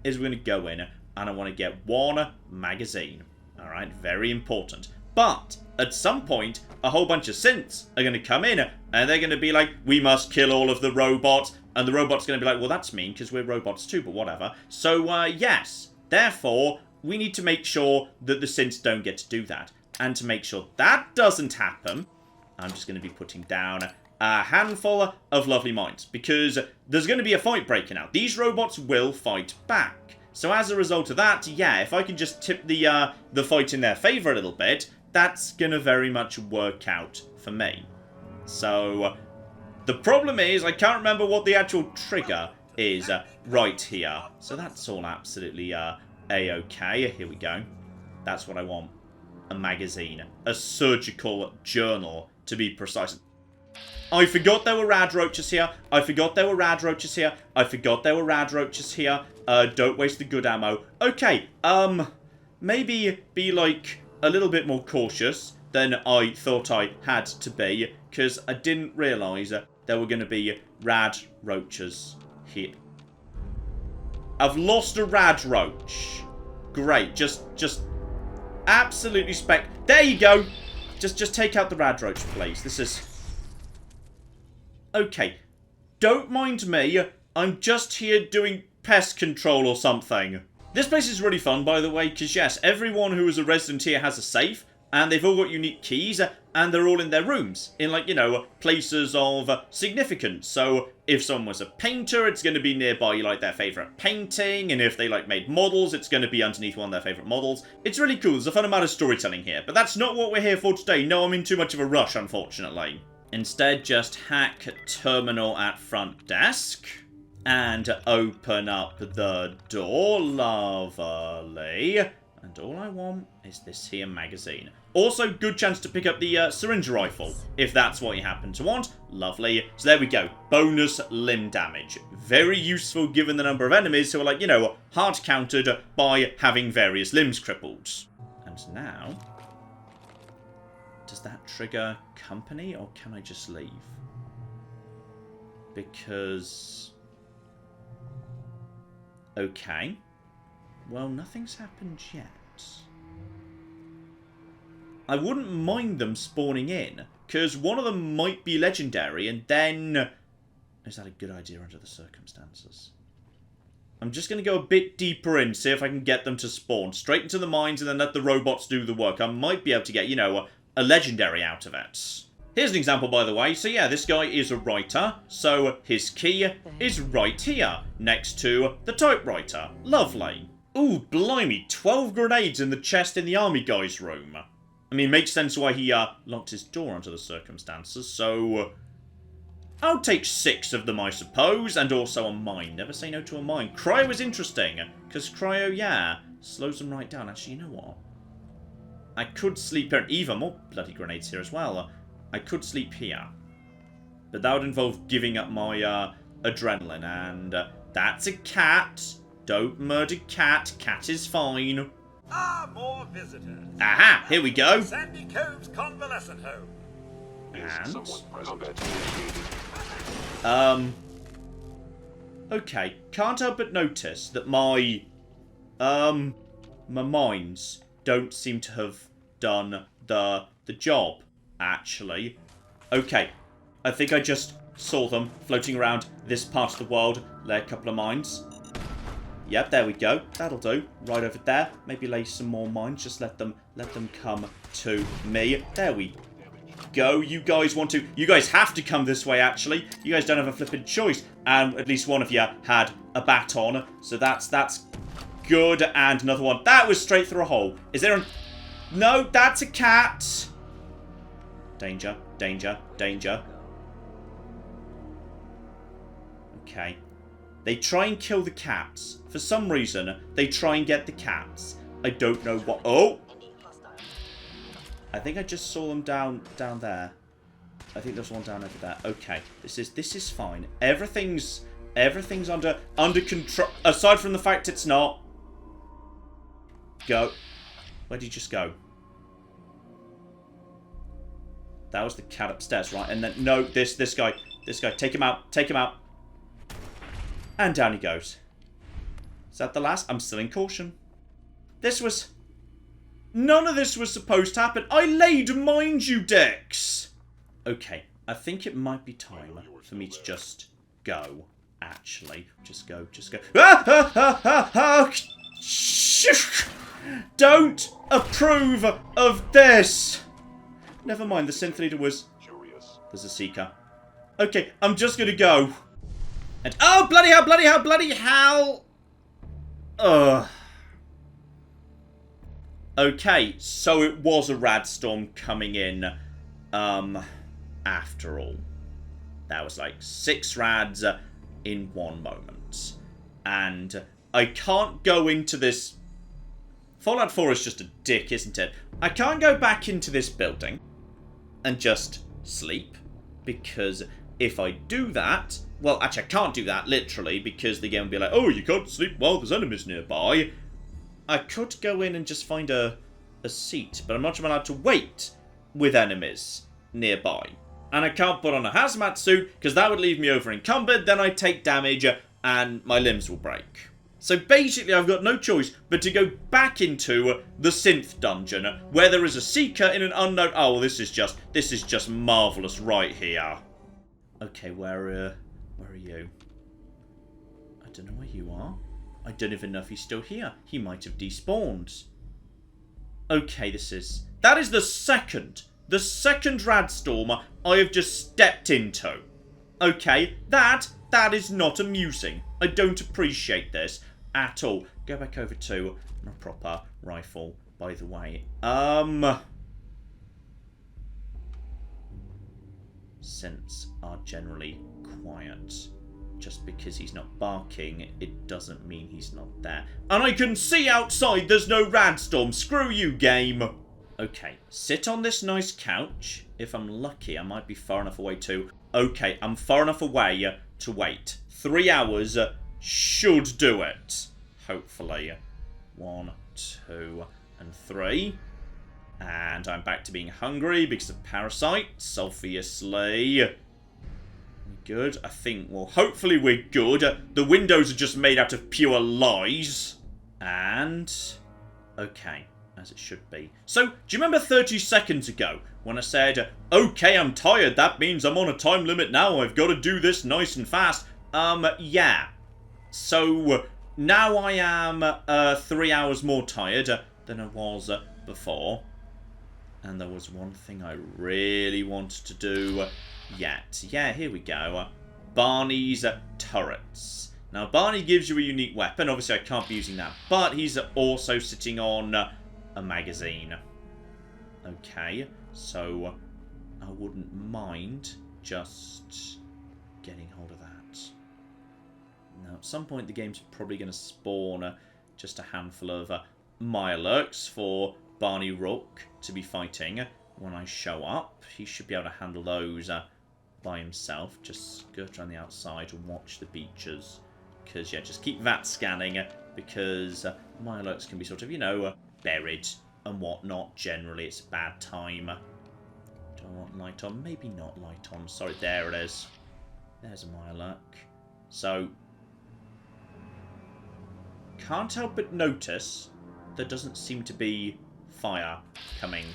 is we're going to go in and I want to get one magazine. Alright, very important. But at some point, a whole bunch of synths are going to come in and they're going to be like, we must kill all of the robots. And the robot's going to be like, well, that's mean because we're robots too, but whatever. So, yes, therefore, we need to make sure that the synths don't get to do that. And to make sure that doesn't happen, I'm just going to be putting down a handful of lovely mines, because there's going to be a fight breaking out. These robots will fight back. So as a result of that, yeah, if I can just tip the fight in their favour a little bit, that's going to very much work out for me. So the problem is I can't remember what the actual trigger is right here. So that's all absolutely A-okay. Here we go. That's what I want. A magazine. A surgical journal, to be precise. I forgot there were rad roaches here. I forgot there were rad roaches here. I forgot there were rad roaches here. Don't waste the good ammo. Okay, maybe be, like, a little bit more cautious than I thought I had to be, because I didn't realise there were going to be rad roaches here. I've lost a rad roach. Great, just absolutely there you go. Just take out the rad roach, please. This is... Okay. Don't mind me. I'm just here doing pest control or something. This place is really fun, by the way, because yes, everyone who is a resident here has a safe, and they've all got unique keys, and they're all in their rooms, in, like, you know, places of significance. So, if someone was a painter, it's going to be nearby, like, their favourite painting, and if they, like, made models, it's going to be underneath one of their favourite models. It's really cool. There's a fun amount of storytelling here, but that's not what we're here for today. No, I'm in too much of a rush, unfortunately. Instead, just hack terminal at front desk, and open up the door. Lovely. And all I want is this here magazine. Also, good chance to pick up the syringe rifle, if that's what you happen to want. Lovely. So there we go. Bonus limb damage. Very useful given the number of enemies who are, like, you know, hard countered by having various limbs crippled. And now, does that trigger company, or can I just leave? Because... Okay. Well, nothing's happened yet. I wouldn't mind them spawning in, because one of them might be legendary, and then... Is that a good idea under the circumstances? I'm just going to go a bit deeper in, see if I can get them to spawn. Straight into the mines, and then let the robots do the work. I might be able to get, you know, a legendary out of it. Here's an example, by the way. So yeah, this guy is a writer, so his key is right here, next to the typewriter. Lovely. Ooh, blimey, 12 grenades in the chest in the army guy's room. I mean, makes sense why he locked his door under the circumstances, so... I'll take 6 of them, I suppose, and also a mine. Never say no to a mine. Cryo is interesting, because cryo, yeah, slows them right down. Actually, you know what? I could sleep here, and even more bloody grenades here as well. I could sleep here. But that would involve giving up my adrenaline, and that's a cat. Don't murder cat. Cat is fine. Ah, more visitors. Aha, here we go. Sandy Cove's convalescent home. And... Okay, can't help but notice that my mines don't seem to have done the job, actually. Okay, I think I just saw them floating around this part of the world. Lay a couple of mines. Yep, there we go. That'll do. Right over there. Maybe lay some more mines. Just let them come to me. There we go. You guys want to... You guys have to come this way, actually. You guys don't have a flipping choice. And at least one of you had a baton. So that's good. And another one. That was straight through a hole. Is there a... No, that's a cat. Danger. Danger. Danger. Okay. They try and kill the cats. For some reason, they try and get the cats. I don't know what... Oh! I think I just saw them down there. I think there's one down over there. Okay. This is fine. Everything's under control. Aside from the fact it's not. Go. Where did you just go? That was the cat upstairs, right? And then, no, this guy. Take him out. Take him out. And down he goes. Is that the last? I'm still in caution. None of this was supposed to happen. I laid mines, you dicks! Okay, I think it might be time for me to just go, actually. Just go. Don't approve of this! Never mind, the synth leader was... There's a seeker. Okay, I'm just gonna go. And, oh, bloody hell! Ugh. Okay, so it was a radstorm coming in, after all. That was like 6 rads in one moment. And I can't go into this... Fallout 4 is just a dick, isn't it? I can't go back into this building and just sleep, because if I do that... Well, actually, I can't do that, literally, because the game will be like, oh, you can't sleep while there's enemies nearby. I could go in and just find a seat, but I'm not allowed to wait with enemies nearby. And I can't put on a hazmat suit, because that would leave me over encumbered, then I'd take damage, and my limbs will break. So basically, I've got no choice but to go back into the synth dungeon, where there is a seeker in an unknown... Oh, well, this is just marvellous right here. Okay, where are you? I don't know where you are. I don't even know if he's still here. He might have despawned. Okay, that is the second radstorm I have just stepped into. Okay, that is not amusing. I don't appreciate this at all. Go back over to my proper rifle, by the way. Synths are generally quiet. Just because he's not barking, it doesn't mean he's not there. And I can see outside there's no radstorm. Screw you, game. Okay, sit on this nice couch. If I'm lucky, I might be far enough away to... Okay, I'm far enough away to wait. 3 hours should do it. Hopefully. 1, 2, and 3. And I'm back to being hungry because of parasites, obviously. Good. I think, well, hopefully we're good. The windows are just made out of pure lies. And... Okay, as it should be. So, do you remember 30 seconds ago when I said, okay, I'm tired, that means I'm on a time limit now, I've got to do this nice and fast? Yeah. So, now I am 3 hours more tired than I was before. And there was one thing I really wanted to do yet. Yeah, here we go. Barney's turrets. Now, Barney gives you a unique weapon. Obviously, I can't be using that. But he's also sitting on a magazine. Okay, so I wouldn't mind just getting hold of that. Now, at some point, the game's probably going to spawn just a handful of Mirelurks for Barney Rook to be fighting when I show up. He should be able to handle those by himself. Just skirt around the outside and watch the beaches. Because, yeah, just keep that scanning. Because Mirelurks can be sort of, you know, buried and whatnot. Generally, it's a bad time. Do I want light on? Maybe not light on. Sorry, there it is. There's a Mirelurk. So, can't help but notice there doesn't seem to be fire coming.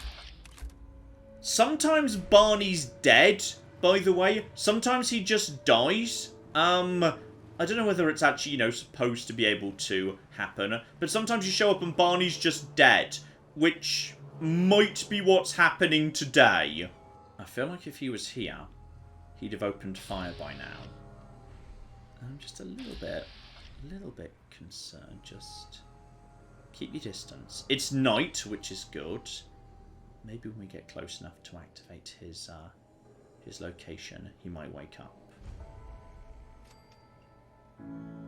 Sometimes Barney's dead, by the way. Sometimes he just dies. I don't know whether it's actually, you know, supposed to be able to happen. But sometimes you show up and Barney's just dead. Which might be what's happening today. I feel like if he was here, he'd have opened fire by now. I'm just a little bit concerned. Just keep your distance. It's night, which is good. Maybe when we get close enough to activate his location, he might wake up.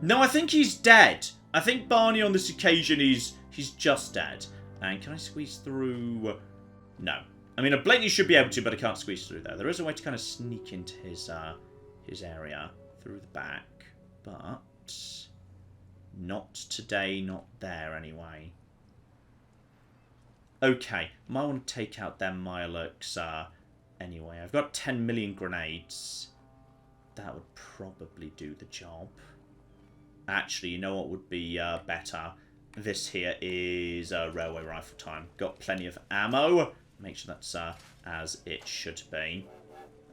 No, I think he's dead. I think Barney on this occasion he's just dead. And can I squeeze through? No. I mean, I blatantly should be able to, but I can't squeeze through there. There is a way to kind of sneak into his area through the back, but not today, not there anyway. Okay, might want to take out them Mirelurks anyway. I've got 10 million grenades. That would probably do the job. Actually, you know what would be better? This here is railway rifle time. Got plenty of ammo. Make sure that's as it should be.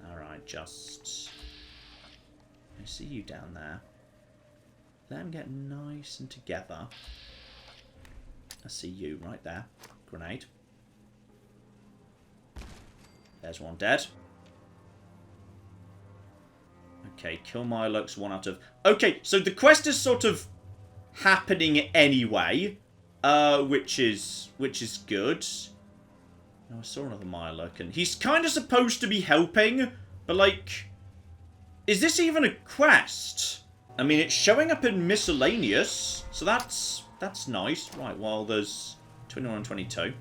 Alright, just... I see you down there. Let them get nice and together. I see you right there. Grenade. There's one dead. Okay, kill Mirelurks, 1 out of... Okay, so the quest is sort of happening anyway, which is good. Oh, I saw another Mirelurk, and he's kind of supposed to be helping, but like, is this even a quest? I mean, it's showing up in miscellaneous, so that's nice. Right, well, there's 21 and 22.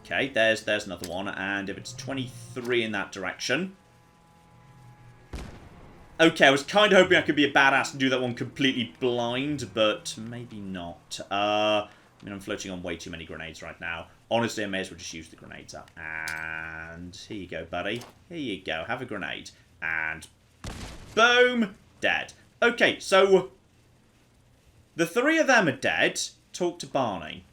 Okay, there's another one, and if it's 23 in that direction, Okay, I was kind of hoping I could be a badass and do that one completely blind, but maybe not. I mean, I'm floating on way too many grenades right now. Honestly, I may as well just use the grenades up. And here you go, buddy. Here you go. Have a grenade. And boom! Dead. Okay, so the 3 of them are dead. Talk to Barney.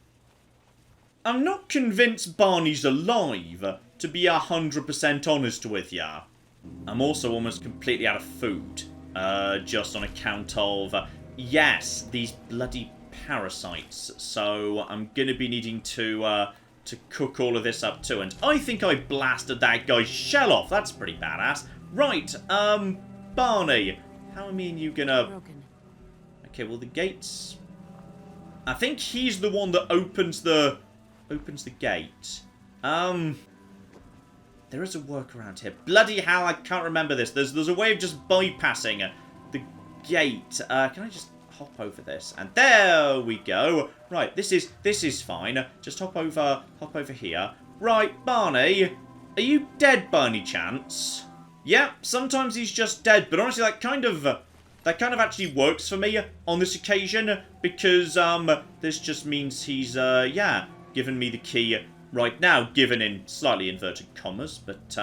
I'm not convinced Barney's alive, to be 100% honest with ya. I'm also almost completely out of food. Just on account of, yes, these bloody parasites. So I'm going to be needing to cook all of this up too. And I think I blasted that guy's shell off. That's pretty badass. Right, Barney, how are me and you gonna... Broken. Okay, well, the gates... I think he's the one that opens the gate. There is a workaround here. Bloody hell, I can't remember this. There's a way of just bypassing the gate. Can I just hop over this? And there we go. Right, this is fine. Just hop over here. Right, Barney, are you dead by any chance? Yeah, sometimes he's just dead, but honestly, that kind of actually works for me on this occasion, because this just means he's yeah, given me the key right now, given in slightly inverted commas, but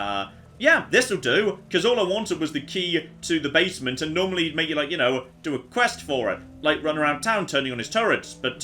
yeah, this'll do, because all I wanted was the key to the basement, and normally he'd make you, like, you know, do a quest for it, like run around town turning on his turrets, but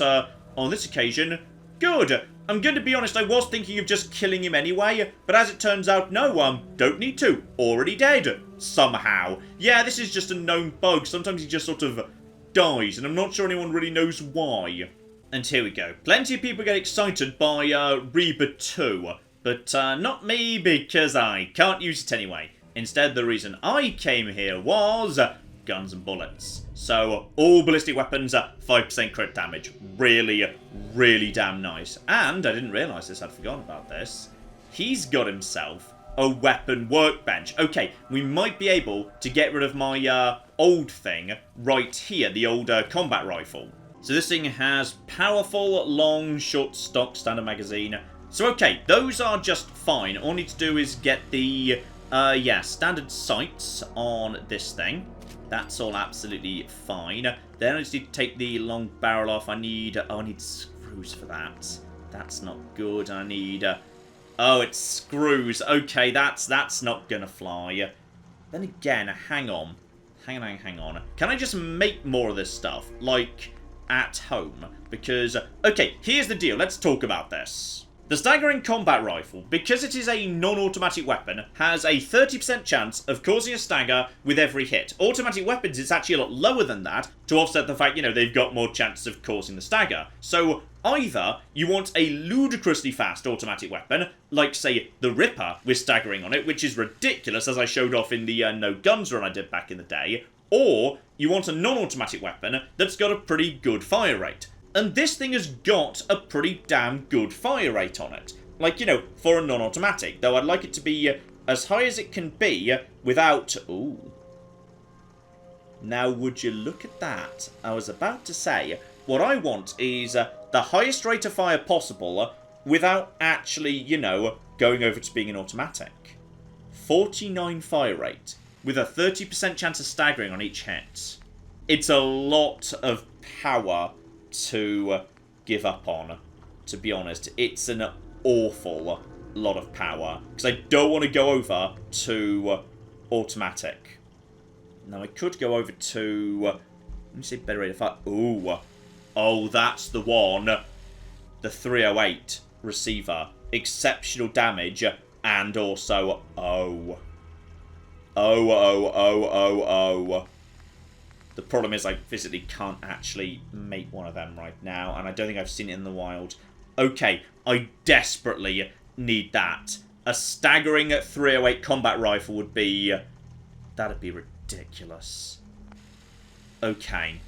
on this occasion, good. I'm going to be honest, I was thinking of just killing him anyway, but as it turns out, no, don't need to. Already dead. Somehow. Yeah, this is just a known bug. Sometimes he just sort of dies, and I'm not sure anyone really knows why. And here we go. Plenty of people get excited by Reba 2, but not me, because I can't use it anyway. Instead, the reason I came here was guns and bullets. So, all ballistic weapons, 5% crit damage. Really, really damn nice. And, I didn't realise this, I'd forgotten about this. He's got himself a weapon workbench. Okay, we might be able to get rid of my old thing right here, the old combat rifle. So this thing has powerful, long, short stock, standard magazine. So okay, those are just fine. All I need to do is get the, yeah, standard sights on this thing. That's all absolutely fine. Then I just need to take the long barrel off. I need screws for that. That's not good. I need, oh, it's screws. Okay, that's not gonna fly. Then again, hang on. Hang on. Can I just make more of this stuff? Like, at home? Because, okay, here's the deal. Let's talk about this. The Staggering combat rifle, because it is a non-automatic weapon, has a 30% chance of causing a stagger with every hit. Automatic weapons, it's actually a lot lower than that, to offset the fact, you know, they've got more chances of causing the stagger. So, either you want a ludicrously fast automatic weapon, like, say, the Ripper with staggering on it, which is ridiculous, as I showed off in the no guns run I did back in the day, or you want a non-automatic weapon that's got a pretty good fire rate. And this thing has got a pretty damn good fire rate on it. Like, you know, for a non-automatic. Though I'd like it to be as high as it can be without... Ooh. Now, would you look at that? I was about to say, what I want is the highest rate of fire possible without actually, you know, going over to being an automatic. 49 fire rate with a 30% chance of staggering on each hit. It's a lot of power to give up on, to be honest. It's an awful lot of power, because I don't want to go over to automatic. Now, I could go over to, let me see, better rate of fire. Ooh. Oh, that's the one. The 308 receiver. Exceptional damage, and also, oh. The problem is I physically can't actually make one of them right now, and I don't think I've seen it in the wild. Okay, I desperately need that. A staggering 308 combat rifle would be... That'd be ridiculous. Okay.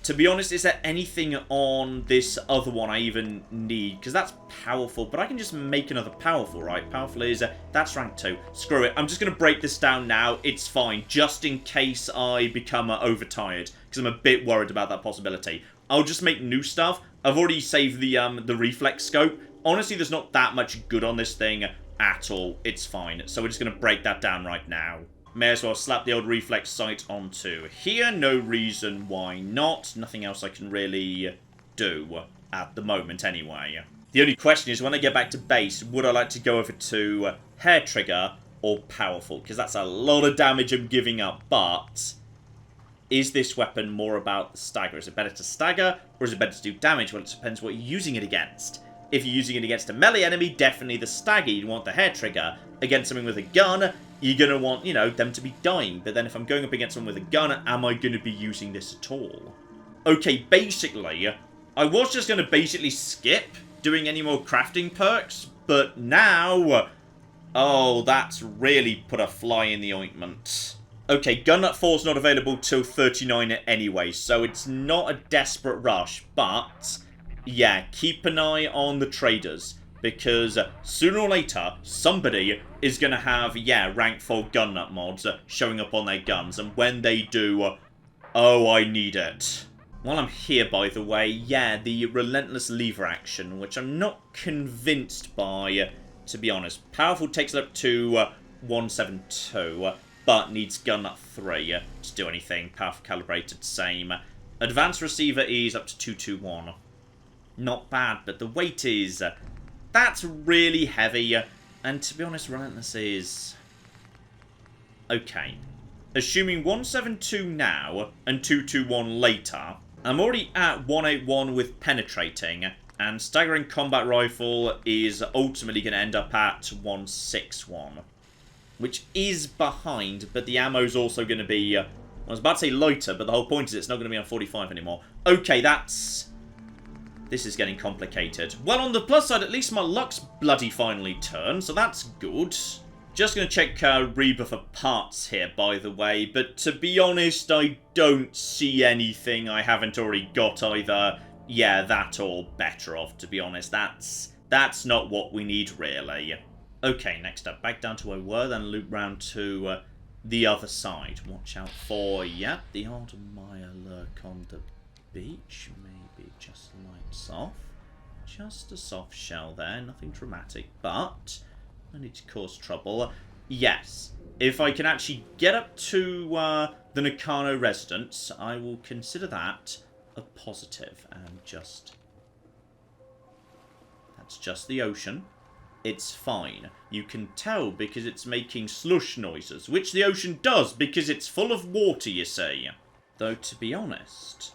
To be honest, is there anything on this other one I even need? Because that's powerful, but I can just make another powerful, right? Powerful is, that's rank 2. Screw it, I'm just going to break this down now. It's fine, just in case I become overtired, because I'm a bit worried about that possibility. I'll just make new stuff. I've already saved the reflex scope. Honestly, there's not that much good on this thing at all. It's fine, so we're just going to break that down right now. may as well slap the old reflex sight onto here. No reason why not. Nothing else I can really do at the moment anyway. The only question is, when I get back to base, would I like to go over to hair trigger or powerful? Because that's a lot of damage I'm giving up, but is this weapon more about the stagger? Is it better to stagger, or is it better to do damage? Well, it depends what you're using it against. If you're using it against a melee enemy, definitely the stagger. You want the hair trigger. Against something with a gun, you're going to want, you know, them to be dying. But then if I'm going up against someone with a gun, am I going to be using this at all? Okay, basically, I was just going to basically skip doing any more crafting perks, but now, oh, that's really put a fly in the ointment. Okay, Gun Nut 4's not available till 39 anyway, so it's not a desperate rush, but yeah, keep an eye on the traders, because sooner or later, somebody is going to have, yeah, rank 4 Gun Nut mods showing up on their guns, and when they do, oh, I need it. While I'm here, by the way, yeah, the Relentless lever action, which I'm not convinced by, to be honest. Powerful takes it up to 172, but needs Gun Nut 3 to do anything. Powerful calibrated, same. Advanced receiver is up to 221. Not bad, but the weight is... that's really heavy, and to be honest, Relentless is... okay. Assuming 172 now, and 221 later, I'm already at 181 with penetrating, and Staggering Combat Rifle is ultimately going to end up at 161. Which is behind, but the ammo's also going to be... I was about to say lighter, but the whole point is it's not going to be on 45 anymore. Okay, that's... this is getting complicated. Well, on the plus side, at least my luck's bloody finally turned, so that's good. Just going to check Reba for parts here, by the way, but to be honest, I don't see anything I haven't already got either. Yeah, that or better of, to be honest. That's not what we need, really. Okay, next up, back down to where we were, then loop round to the other side. Watch out for, yep, the odd Maya lurk on the beach. Maybe just lights off. Just a soft shell there, nothing dramatic, but no need to cause trouble. Yes, if I can actually get up to the Nakano residence, I will consider that a positive. And just... that's just the ocean. It's fine. You can tell because it's making slush noises, which the ocean does because it's full of water, you see. Though, to be honest,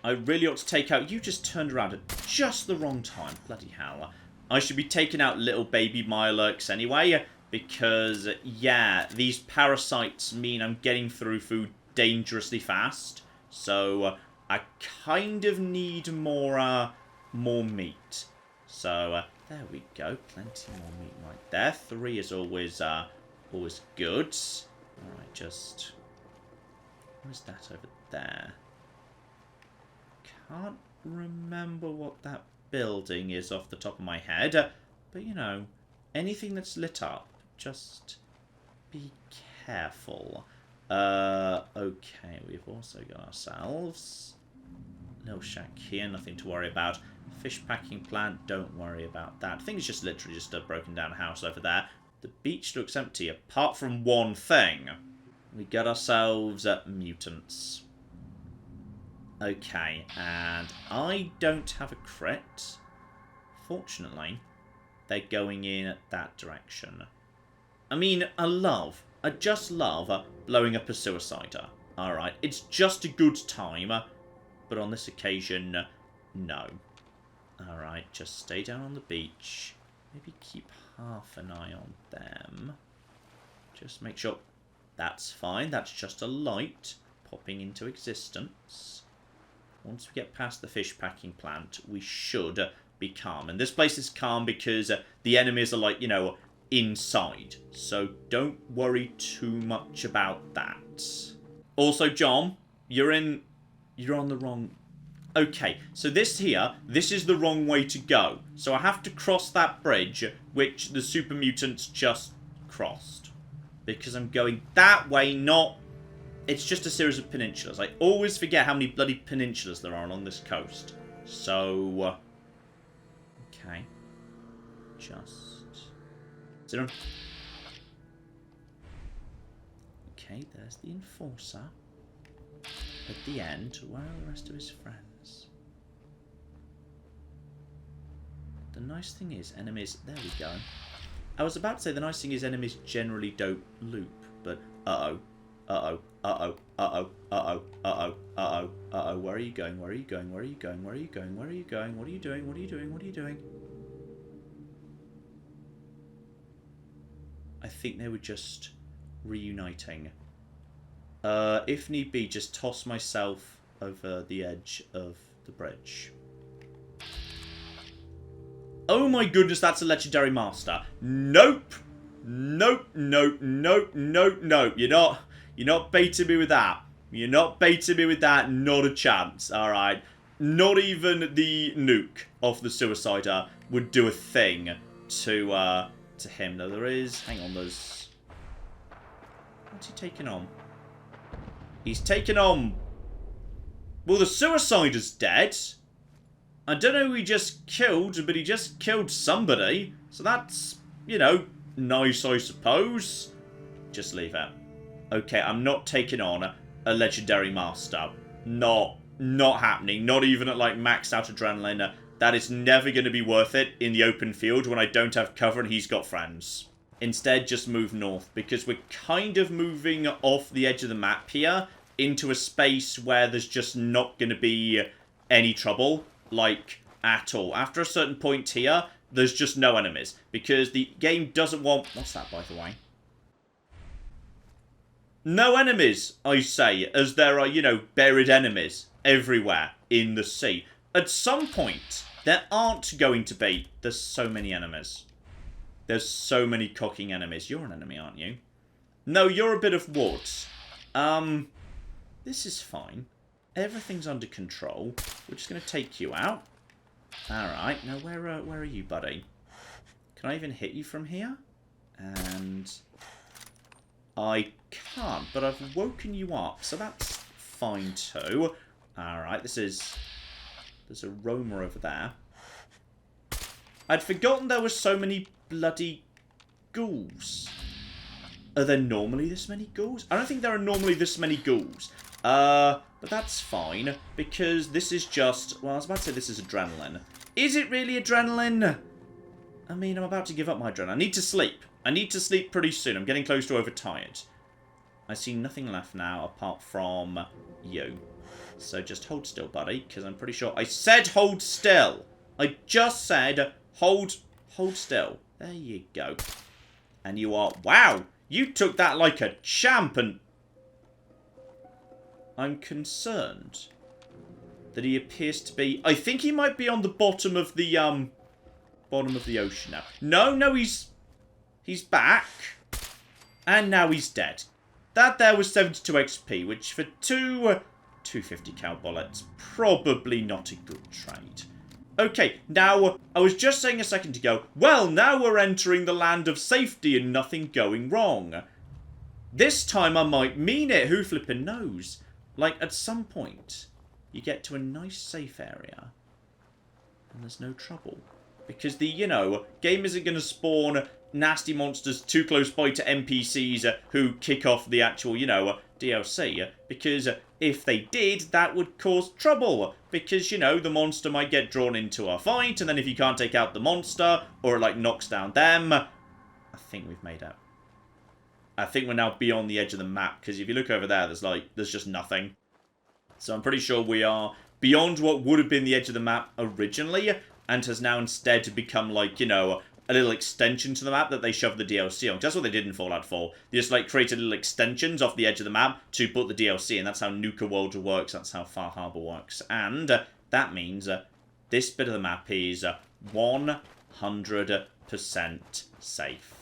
I really ought to take out... you just turned around at just the wrong time. Bloody hell. I should be taking out little baby Mirelurks anyway, because, yeah, these parasites mean I'm getting through food dangerously fast. So, I kind of need more meat. So, there we go. Plenty more meat right there. 3 is always good. Alright, just... what is that over there? Can't remember what that building is off the top of my head. But, you know, anything that's lit up, just be careful. Okay, we've also got ourselves a little shack here, nothing to worry about. Fish packing plant, don't worry about that. I think it's just literally just a broken down house over there. The beach looks empty, apart from one thing. We got ourselves mutants. Okay, and I don't have a crit. Fortunately, they're going in that direction. I mean, I just love blowing up a suicider. Alright, it's just a good time, but on this occasion, no. Alright, just stay down on the beach. Maybe keep half an eye on them. Just make sure... that's fine, that's just a light popping into existence. Once we get past the fish packing plant, we should be calm. And this place is calm because the enemies are, like, you know, inside. So don't worry too much about that. Also, John, you're on the wrong... okay, so this is the wrong way to go. So I have to cross that bridge, which the super mutants just crossed. Because I'm going that way, not... it's just a series of peninsulas. I always forget how many bloody peninsulas there are along this coast. So... okay. Just... sit down. Okay, there's the enforcer. At the end, where are the rest of his friends? The nice thing is, enemies... There we go. I was about to say the nice thing is enemies generally don't loop, but uh-oh. Uh-oh. Uh-oh. Uh-oh. Uh-oh. Uh-oh. Uh-oh. Uh-oh. Where are you going? Where are you going? Where are you going? Where are you going? Where are you going? What are you doing? What are you doing? What are you doing? I think they were just reuniting. If need be, just toss myself over the edge of the bridge. Oh my goodness, that's a legendary master. Nope. Nope. Nope. Nope. Nope. Nope. You're not baiting me with that. You're not baiting me with that. Not a chance. All right. Not even the nuke off the Suicider would do a thing to him. Though there is. Hang on. There's. What's he taking on? He's taking on. Well, the Suicider's dead. I don't know who he just killed, but he just killed somebody. So that's, you know, nice, I suppose. Just leave it. Okay, I'm not taking on a legendary master. Not happening. Not even at, like, maxed out adrenaline. That is never going to be worth it in the open field when I don't have cover and he's got friends. Instead, just move north, because we're kind of moving off the edge of the map here into a space where there's just not going to be any trouble. Like, at all. After a certain point here, there's just no enemies. Because the game doesn't want... What's that, by the way? No enemies, I say, as there are, you know, buried enemies everywhere in the sea. At some point, there aren't going to be... There's so many enemies. There's so many cocking enemies. You're an enemy, aren't you? No, you're a bit of wood. This is fine. Everything's under control. We're just going to take you out. Alright, now where are you, buddy? Can I even hit you from here? And I can't, but I've woken you up, so that's fine too. Alright, there's a roamer over there. I'd forgotten there were so many bloody ghouls. Are there normally this many ghouls? I don't think there are normally this many ghouls. But that's fine, because this is just... Well, I was about to say this is adrenaline. Is it really adrenaline? I mean, I'm about to give up my adrenaline. I need to sleep. I need to sleep pretty soon. I'm getting close to overtired. I see nothing left now apart from you. So just hold still, buddy, because I'm pretty sure... I said hold still! I just said hold still. There you go. And you are... Wow! You took that like a champ and... I'm concerned that he appears to be... I think he might be on the bottom of the ocean now. No, he's back. And now he's dead. That there was 72 XP, which for 250 cal bullets, probably not a good trade. Okay, now, I was just saying a second ago, well, now we're entering the land of safety and nothing going wrong. This time I might mean it, who flippin' knows? Like, at some point, you get to a nice safe area, and there's no trouble. Because the, you know, game isn't going to spawn nasty monsters too close by to NPCs who kick off the actual, you know, DLC. Because if they did, that would cause trouble. Because, you know, the monster might get drawn into a fight, and then if you can't take out the monster, or it, like, knocks down them, I think we've made out. I think we're now beyond the edge of the map, because if you look over there, there's just nothing. So I'm pretty sure we are beyond what would have been the edge of the map originally, and has now instead become, like, you know, a little extension to the map that they shoved the DLC on. That's what they did in Fallout 4. They just, like, created little extensions off the edge of the map to put the DLC in. That's how Nuka World works. That's how Far Harbor works. And that means this bit of the map is 100% safe.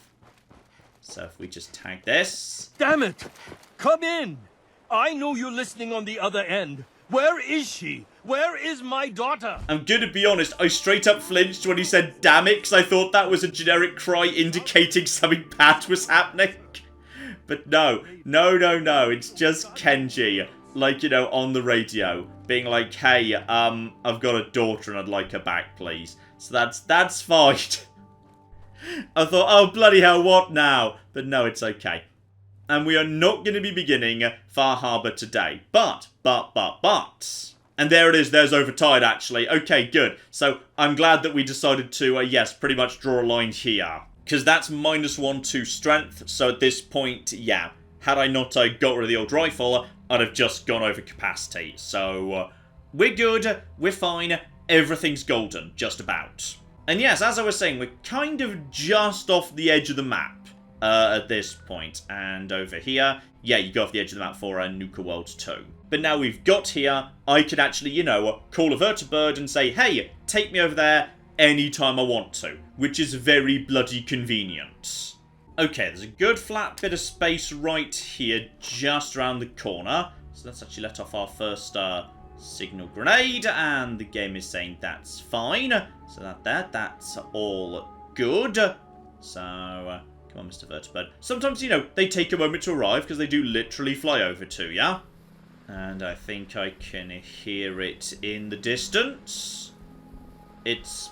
So if we just tag this... Damn it! Come in! I know you're listening on the other end. Where is she? Where is my daughter? I'm gonna be honest, I straight up flinched when he said damn it, because I thought that was a generic cry indicating something bad was happening. But no. It's just Kenji, like, you know, on the radio, being like, hey, I've got a daughter and I'd like her back, please. So that's fine. I thought, oh, bloody hell, what now? But no, it's okay. and we are not going to be beginning Far Harbour today. But. And there it is, there's Overtide, actually. Okay, good. So, I'm glad that we decided to, yes, pretty much draw a line here. Because that's -1 to strength, so at this point, yeah. Had I not got rid of the old rifle, I'd have just gone over capacity. So, we're good, we're fine, everything's golden, just about. And yes, as I was saying, we're kind of just off the edge of the map at this point. And over here, yeah, you go off the edge of the map for Nuka World 2. But now we've got here, I could actually, you know, call a vertibird and say, hey, take me over there anytime I want to, which is very bloody convenient. Okay, there's a good flat bit of space right here, just around the corner. So let's actually let off our first signal grenade, and the game is saying that's fine. So that's all good. So, come on, Mr. Vertibird. Sometimes, you know, they take a moment to arrive, because they do literally fly over to you. And I think I can hear it in the distance. It's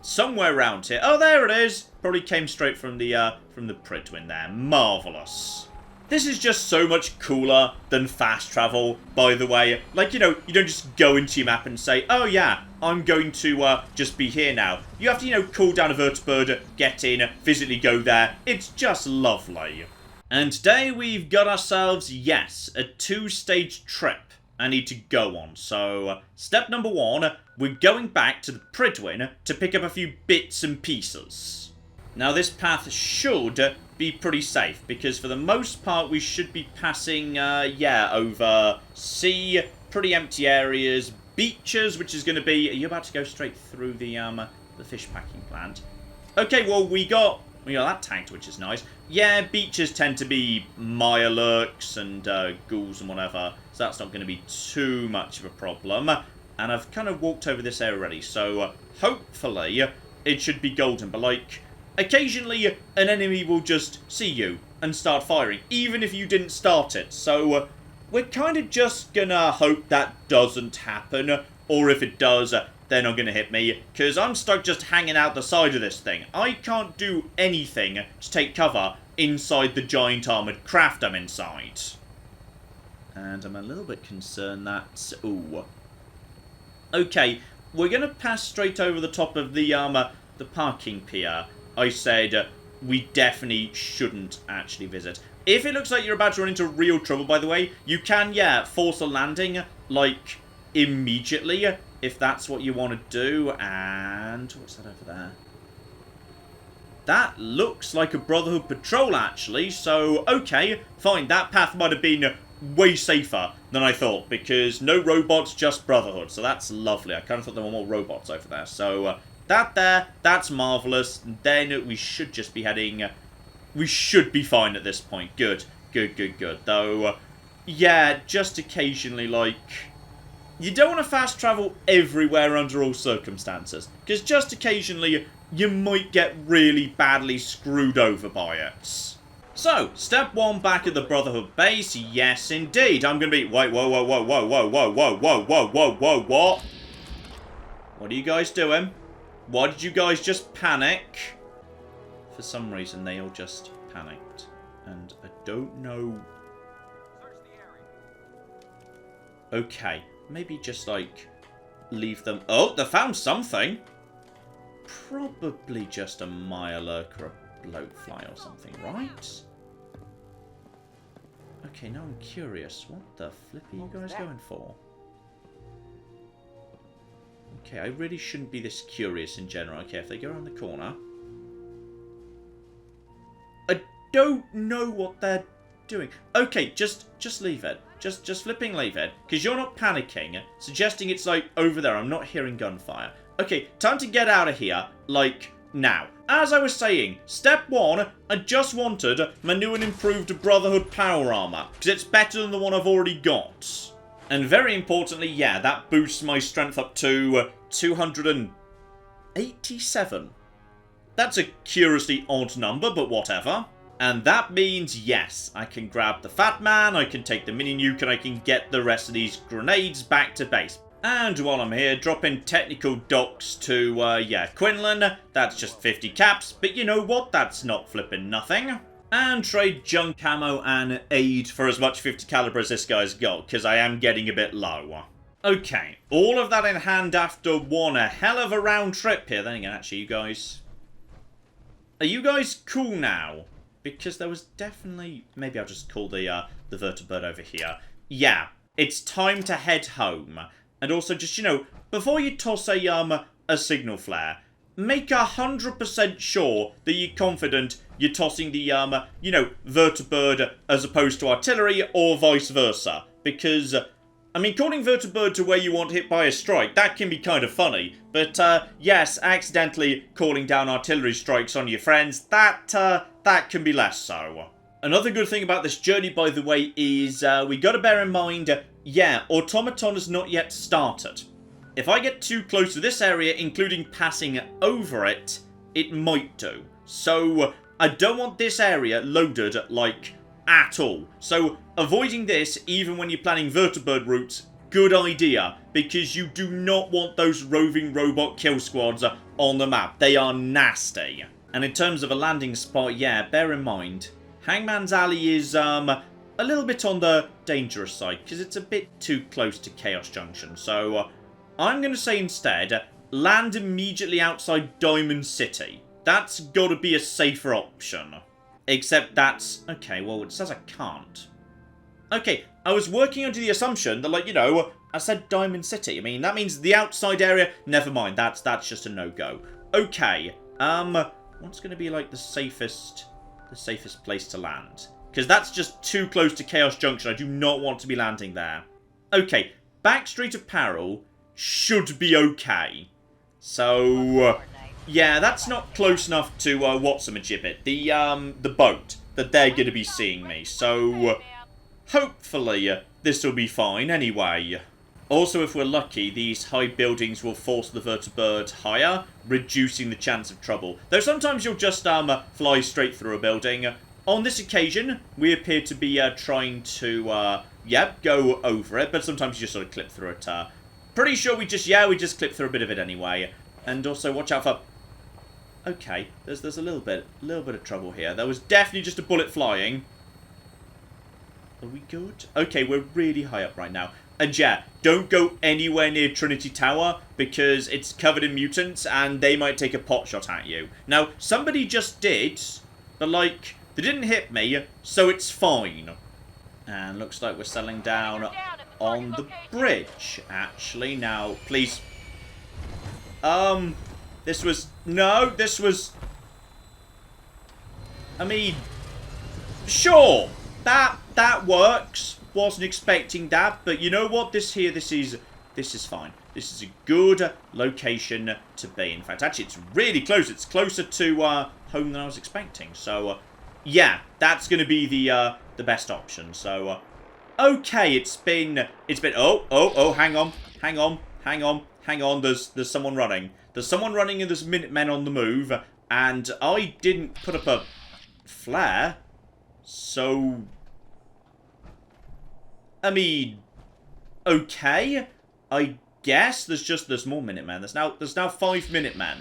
somewhere around here. Oh, there it is. Probably came straight from the Pridwin there. Marvellous. This is just so much cooler than fast travel, by the way. Like, you know, you don't just go into your map and say, oh yeah, I'm going to just be here now. You have to, you know, call down a vertibird, get in, physically go there. It's just lovely. And today we've got ourselves, yes, a 2-stage trip I need to go on. So, step number 1, we're going back to the Pridwin to pick up a few bits and pieces. Now, this path should be pretty safe, because for the most part we should be passing, yeah, over sea, pretty empty areas, beaches, which is going to be... Are you about to go straight through the fish packing plant? Okay, well, we got that tanked, which is nice. Yeah, beaches tend to be mirelurks and ghouls and whatever, so that's not going to be too much of a problem. And I've kind of walked over this area already, so hopefully it should be golden. But, like, occasionally an enemy will just see you and start firing, even if you didn't start it. So we're kind of just going to hope that doesn't happen, or if it does... they're not going to hit me, because I'm stuck just hanging out the side of this thing. I can't do anything to take cover inside the giant armoured craft I'm inside. And I'm a little bit concerned that... Ooh. Okay, we're going to pass straight over the top of the parking pier. I said we definitely shouldn't actually visit. If it looks like you're about to run into real trouble, by the way, you can, yeah, force a landing, like, immediately, if that's what you want to do. And what's that over there? That looks like a Brotherhood patrol, actually. So, okay, fine. That path might have been way safer than I thought, because no robots, just Brotherhood. So that's lovely. I kind of thought there were more robots over there. So, that's marvellous. Then we should just be heading... we should be fine at this point. Good. Though, yeah, just occasionally, like... You don't want to fast travel everywhere under all circumstances, because just occasionally you might get really badly screwed over by it. So, step 1 back at the Brotherhood base. Yes, indeed. I'm going to be... Wait, whoa. What? What are you guys doing? Why did you guys just panic? For some reason, they all just panicked. And I don't know... Okay. Maybe just, like, leave them... Oh, they found something! Probably just a mirelurk or a bloatfly or something, right? Okay, now I'm curious. What the flip are you guys going for? Okay, I really shouldn't be this curious in general. Okay, if they go around the corner... I don't know what they're doing. Okay, just leave it. Just flipping leave it, because you're not panicking, suggesting it's, like, over there. I'm not hearing gunfire. Okay, time to get out of here, like, now. As I was saying, step 1, I just wanted my new and improved Brotherhood power armor, because it's better than the one I've already got. And very importantly, yeah, that boosts my strength up to 287. That's a curiously odd number, but whatever. And that means, yes, I can grab the Fat Man, I can take the mini nuke, and I can get the rest of these grenades back to base. And while I'm here, drop in technical docs to, yeah, Quinlan. That's just 50 caps, but you know what? That's not flipping nothing. And trade junk ammo and aid for as much 50 caliber as this guy's got, because I am getting a bit low. Okay, all of that in hand after one. A hell of a round trip here. Then again, actually, you guys... Are you guys cool now? Because there was definitely... Maybe I'll just call the vertibird over here. Yeah, it's time to head home. And also, just, you know, before you toss a signal flare, make 100% sure that you're confident you're tossing the, you know, vertibird as opposed to artillery or vice versa. Because, I mean, calling vertibird to where you want hit by a strike, that can be kind of funny. But, yes, accidentally calling down artillery strikes on your friends, that can be less so. Another good thing about this journey, by the way, is we got to bear in mind, yeah, Automaton has not yet started. If I get too close to this area, including passing over it, it might do. So, I don't want this area loaded, like, at all. So, avoiding this, even when you're planning vertibird routes, good idea. Because you do not want those roving robot kill squads on the map. They are nasty. And in terms of a landing spot, yeah, bear in mind, Hangman's Alley is, a little bit on the dangerous side, because it's a bit too close to Chaos Junction. So, I'm going to say instead, land immediately outside Diamond City. That's got to be a safer option. Except that's... Okay, well, it says I can't. Okay, I was working under the assumption that, like, you know, I said Diamond City. I mean, that means the outside area. Never mind, that's just a no-go. Okay, what's going to be, like, the safest place to land? Because that's just too close to Chaos Junction. I do not want to be landing there. Okay, Backstreet of Peril should be okay. So, yeah, that's not close enough to what's-a-majibbit, the boat that they're going to be seeing me. So, hopefully, this will be fine anyway. Also, if we're lucky, these high buildings will force the vertibird higher, reducing the chance of trouble. Though sometimes you'll just fly straight through a building. On this occasion, we appear to be trying to, go over it, but sometimes you just sort of clip through it. Pretty sure we just clip through a bit of it anyway. And also, watch out for... Okay, there's a little bit of trouble here. There was definitely just a bullet flying. Are we good? Okay, we're really high up right now. And yeah, don't go anywhere near Trinity Tower, because it's covered in mutants, and they might take a pot shot at you. Now, somebody just did, but, like, they didn't hit me, so it's fine. And looks like we're settling down on the bridge, actually. Now, please... This was... I mean... Sure! That works. Wasn't expecting that, but you know what? This is fine. This is a good location to be. In fact, actually, it's really close. It's closer to home than I was expecting. So, yeah, that's going to be the best option. So, okay, it's been. Oh, hang on. There's someone running. There's someone running, and there's Minutemen on the move. And I didn't put up a flare, so. I mean, okay, I guess there's more Minutemen. There's now 5 Minutemen.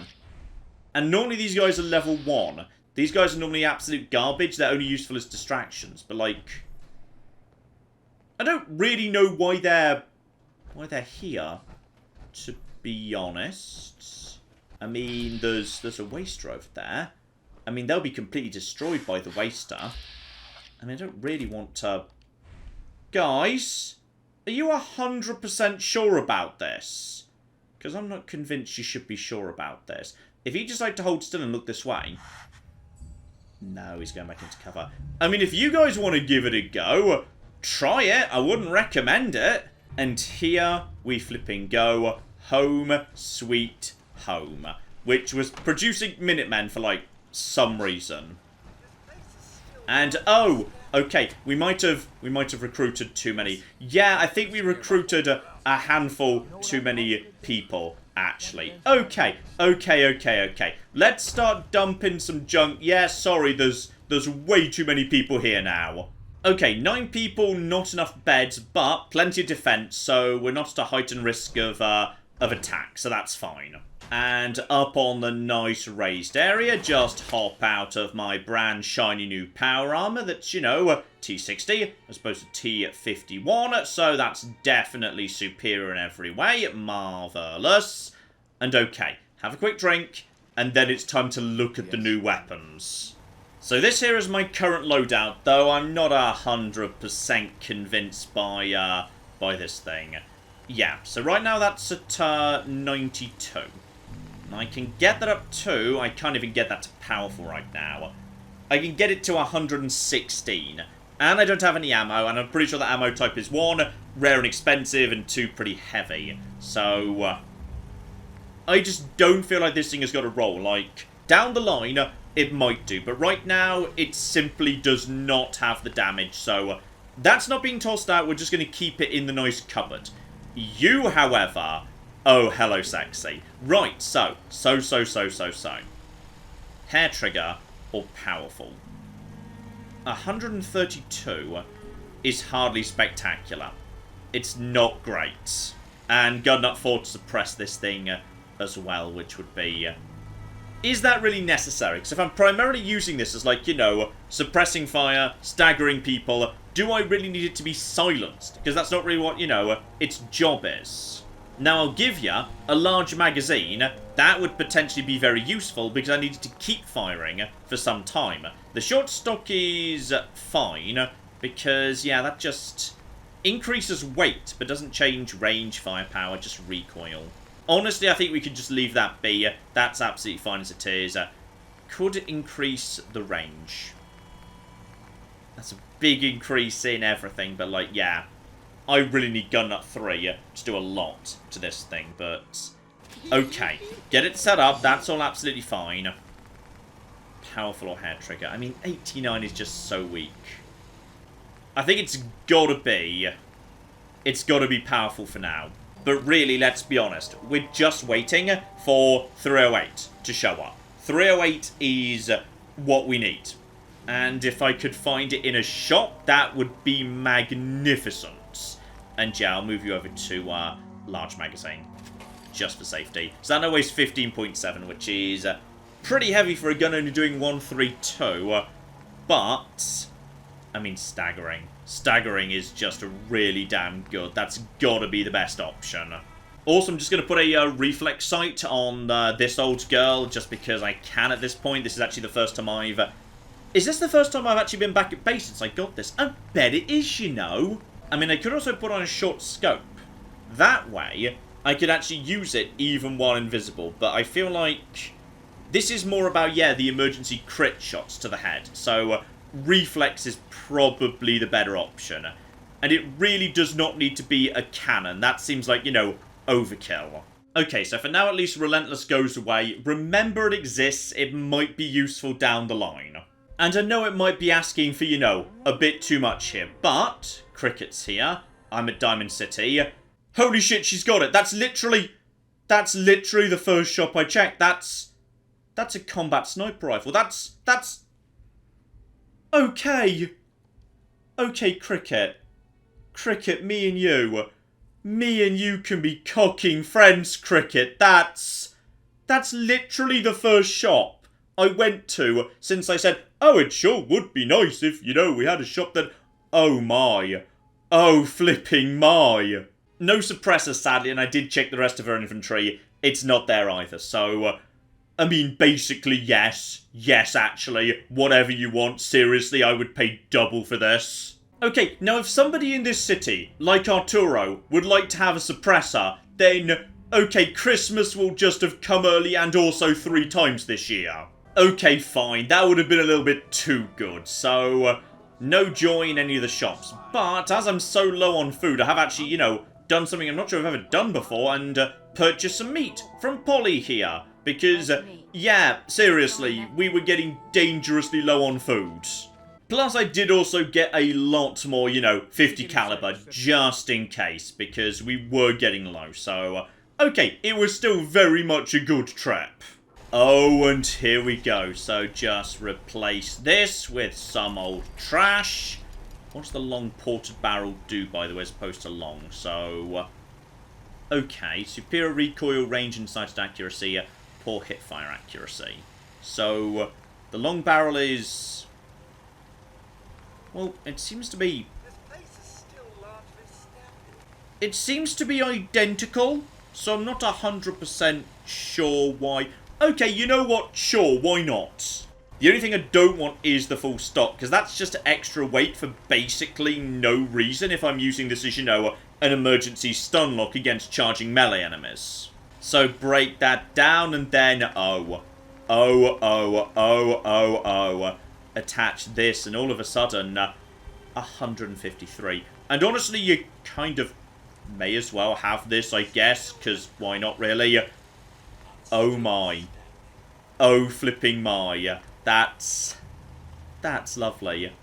And normally these guys are level 1. These guys are normally absolute garbage. They're only useful as distractions. But, like, I don't really know why they're here, to be honest. I mean, there's a waster over there. I mean, they'll be completely destroyed by the waster. I mean, I don't really want to... Guys, are you 100% sure about this? Because I'm not convinced you should be sure about this. If you just like to hold still and look this way... No, he's going back into cover. I mean, if you guys want to give it a go, try it. I wouldn't recommend it. And here we flipping go. Home sweet home. Which was producing Minutemen for, like, some reason. And, oh... Okay, we might have recruited too many. Yeah, I think we recruited a handful too many people, actually. Okay. Let's start dumping some junk. Yeah, sorry, there's way too many people here now. Okay, 9 people, not enough beds, but plenty of defense, so we're not at a heightened risk of of attack, so that's fine. And up on the nice raised area, just hop out of my brand shiny new power armor that's, you know, T60 as opposed to T51, so that's definitely superior in every way. Marvellous. And okay, have a quick drink, and then it's time to look at the new weapons. So this here is my current loadout, though I'm not 100% convinced by this thing. Yeah, so right now that's at 92. And I can get that up to, I can't even get that to powerful right now. I can get it to 116. And I don't have any ammo, and I'm pretty sure the ammo type is 1, rare and expensive, and 2, pretty heavy. So, I just don't feel like this thing has got a roll. Like, down the line, it might do, but right now, it simply does not have the damage, so that's not being tossed out. We're just going to keep it in the nice cupboard. You, however, oh, hello, sexy. Right, so. Hair trigger or powerful? 132 is hardly spectacular. It's not great. And gun up 4 to suppress this thing as well, which would be... is that really necessary? Because if I'm primarily using this as, like, you know, suppressing fire, staggering people, do I really need it to be silenced? Because that's not really what, you know, its job is. Now, I'll give you a large magazine. That would potentially be very useful because I needed to keep firing for some time. The short stock is fine because, yeah, that just increases weight but doesn't change range, firepower, just recoil. Honestly, I think we could just leave that be. That's absolutely fine as it is. Could increase the range. That's a big increase in everything, but, like, yeah. I really need gun nut 3 to do a lot to this thing, but... okay. Get it set up. That's all absolutely fine. Powerful or hair trigger. I mean, 89 is just so weak. I think it's gotta be... it's gotta be powerful for now. But really, let's be honest. We're just waiting for 308 to show up. 308 is what we need. And if I could find it in a shop, that would be magnificent. And yeah, I'll move you over to large magazine. Just for safety. So that now weighs 15.7, which is pretty heavy for a gun only doing 132. But, I mean, staggering. Staggering is just really damn good. That's gotta be the best option. Also, I'm just going to put a reflex sight on this old girl, just because I can at this point. This is actually the first time I've... is this the first time I've actually been back at base since I got this? I bet it is, you know. I mean, I could also put on a short scope. That way, I could actually use it even while invisible. But I feel like this is more about, yeah, the emergency crit shots to the head. So, reflex is probably the better option. And it really does not need to be a cannon. That seems like, you know, overkill. Okay, so for now at least Relentless goes away. Remember it exists. It might be useful down the line. And I know it might be asking for, you know, a bit too much here. But... Cricket's here. I'm at Diamond City. Holy shit, she's got it. That's literally the first shop I checked. That's a combat sniper rifle. That's... okay. Okay, Cricket. Cricket, me and you can be cocking friends, Cricket. That's literally the first shop I went to since I said, oh, it sure would be nice if, you know, we had a shop that... oh my. Oh flipping my. No suppressor, sadly, and I did check the rest of her infantry. It's not there either, so... I mean, basically, yes. Yes, actually. Whatever you want. Seriously, I would pay double for this. Okay, now if somebody in this city, like Arturo, would like to have a suppressor, then... okay, Christmas will just have come early and also 3 times this year. Okay, fine. That would have been a little bit too good, so... no joy in any of the shops. But, as I'm so low on food, I have actually, you know, done something I'm not sure I've ever done before, and purchased some meat from Polly here. Because, yeah, seriously, we were getting dangerously low on food. Plus, I did also get a lot more, you know, 50 caliber, just in case, because we were getting low. So, okay, it was still very much a good trip. Oh, and here we go. So just replace this with some old trash. What does the long ported barrel do, by the way, as opposed to long? So, Okay, superior recoil, range, and sighted accuracy, poor hipfire accuracy. So, the long barrel is... Well, it seems to be... This place is still largely standing. It seems to be identical, so I'm not 100% sure why. Okay, you know what? Sure, why not? The only thing I don't want is the full stock, because that's just extra weight for basically no reason if I'm using this as, you know, an emergency stun lock against charging melee enemies. So break that down and then, attach this and all of a sudden, 153. And honestly, you kind of may as well have this, I guess, because why not really? Oh my. Oh flipping my. That's lovely.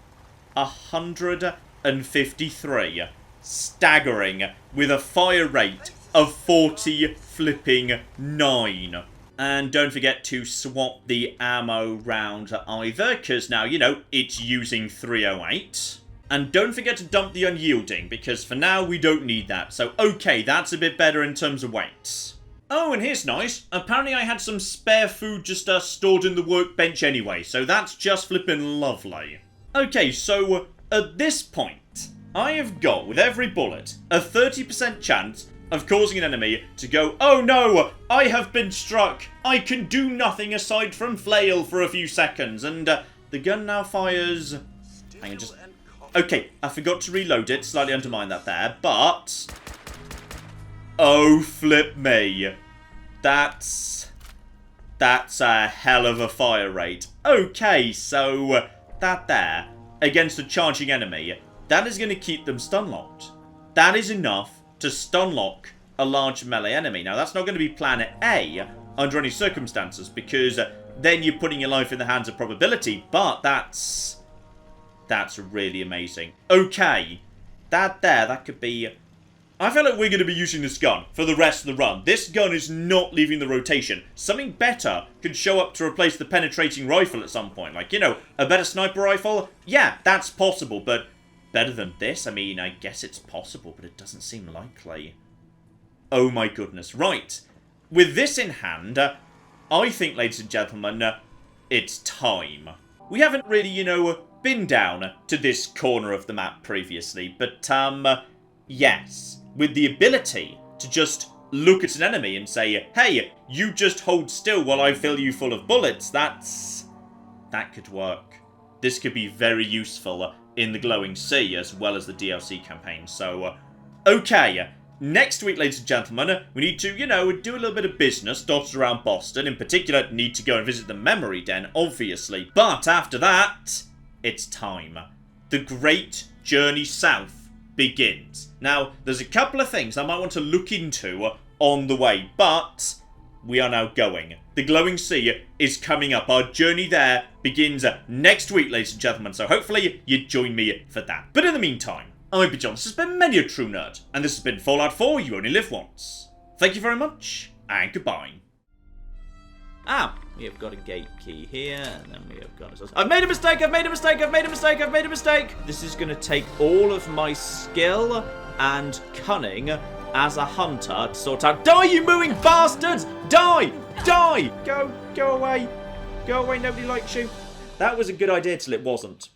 153. Staggering. With a fire rate of 40 flipping 9. And don't forget to swap the ammo round either, because now, you know, it's using 308. And don't forget to dump the unyielding, because for now we don't need that. So, okay, that's a bit better in terms of weight. Oh, and here's nice. Apparently I had some spare food just stored in the workbench anyway, so that's just flippin' lovely. Okay, so at this point, I have got, with every bullet, a 30% chance of causing an enemy to go, oh no, I have been struck. I can do nothing aside from flail for a few seconds, and the gun now fires... Hang on, just... Okay, I forgot to reload it, slightly undermined that there, but... Oh, flip me. That's a hell of a fire rate. Okay, so that there, against a charging enemy, that is going to keep them stun locked. That is enough to stun lock a large melee enemy. Now, that's not going to be plan A under any circumstances, because then you're putting your life in the hands of probability, but that's really amazing. Okay, that could be... I feel like we're going to be using this gun for the rest of the run. This gun is not leaving the rotation. Something better could show up to replace the penetrating rifle at some point. Like, you know, a better sniper rifle? Yeah, that's possible, but better than this? I mean, I guess it's possible, but it doesn't seem likely. Oh my goodness. Right. With this in hand, I think, ladies and gentlemen, it's time. We haven't really, you know, been down to this corner of the map previously, but, yes. With the ability to just look at an enemy and say, hey, you just hold still while I fill you full of bullets, that could work. This could be very useful in the Glowing Sea as well as the DLC campaign. So, okay, next week, ladies and gentlemen, we need to, you know, do a little bit of business dotted around Boston. In particular, need to go and visit the Memory Den, obviously. But after that, it's time. The great journey south begins. Now, there's a couple of things I might want to look into on the way, but we are now going. The Glowing Sea is coming up. Our journey there begins next week, ladies and gentlemen, so hopefully you join me for that. But in the meantime, I've been John. This has been many a true nerd, and this has been Fallout 4, You Only Live Once. Thank you very much, and goodbye. We have got a gate key here, and then we have got... I've made a mistake! I've made a mistake! I've made a mistake! I've made a mistake! This is going to take all of my skill and cunning as a hunter to sort out... Die, you mooing bastards! Die! Die! Go away. Go away, nobody likes you. That was a good idea till it wasn't.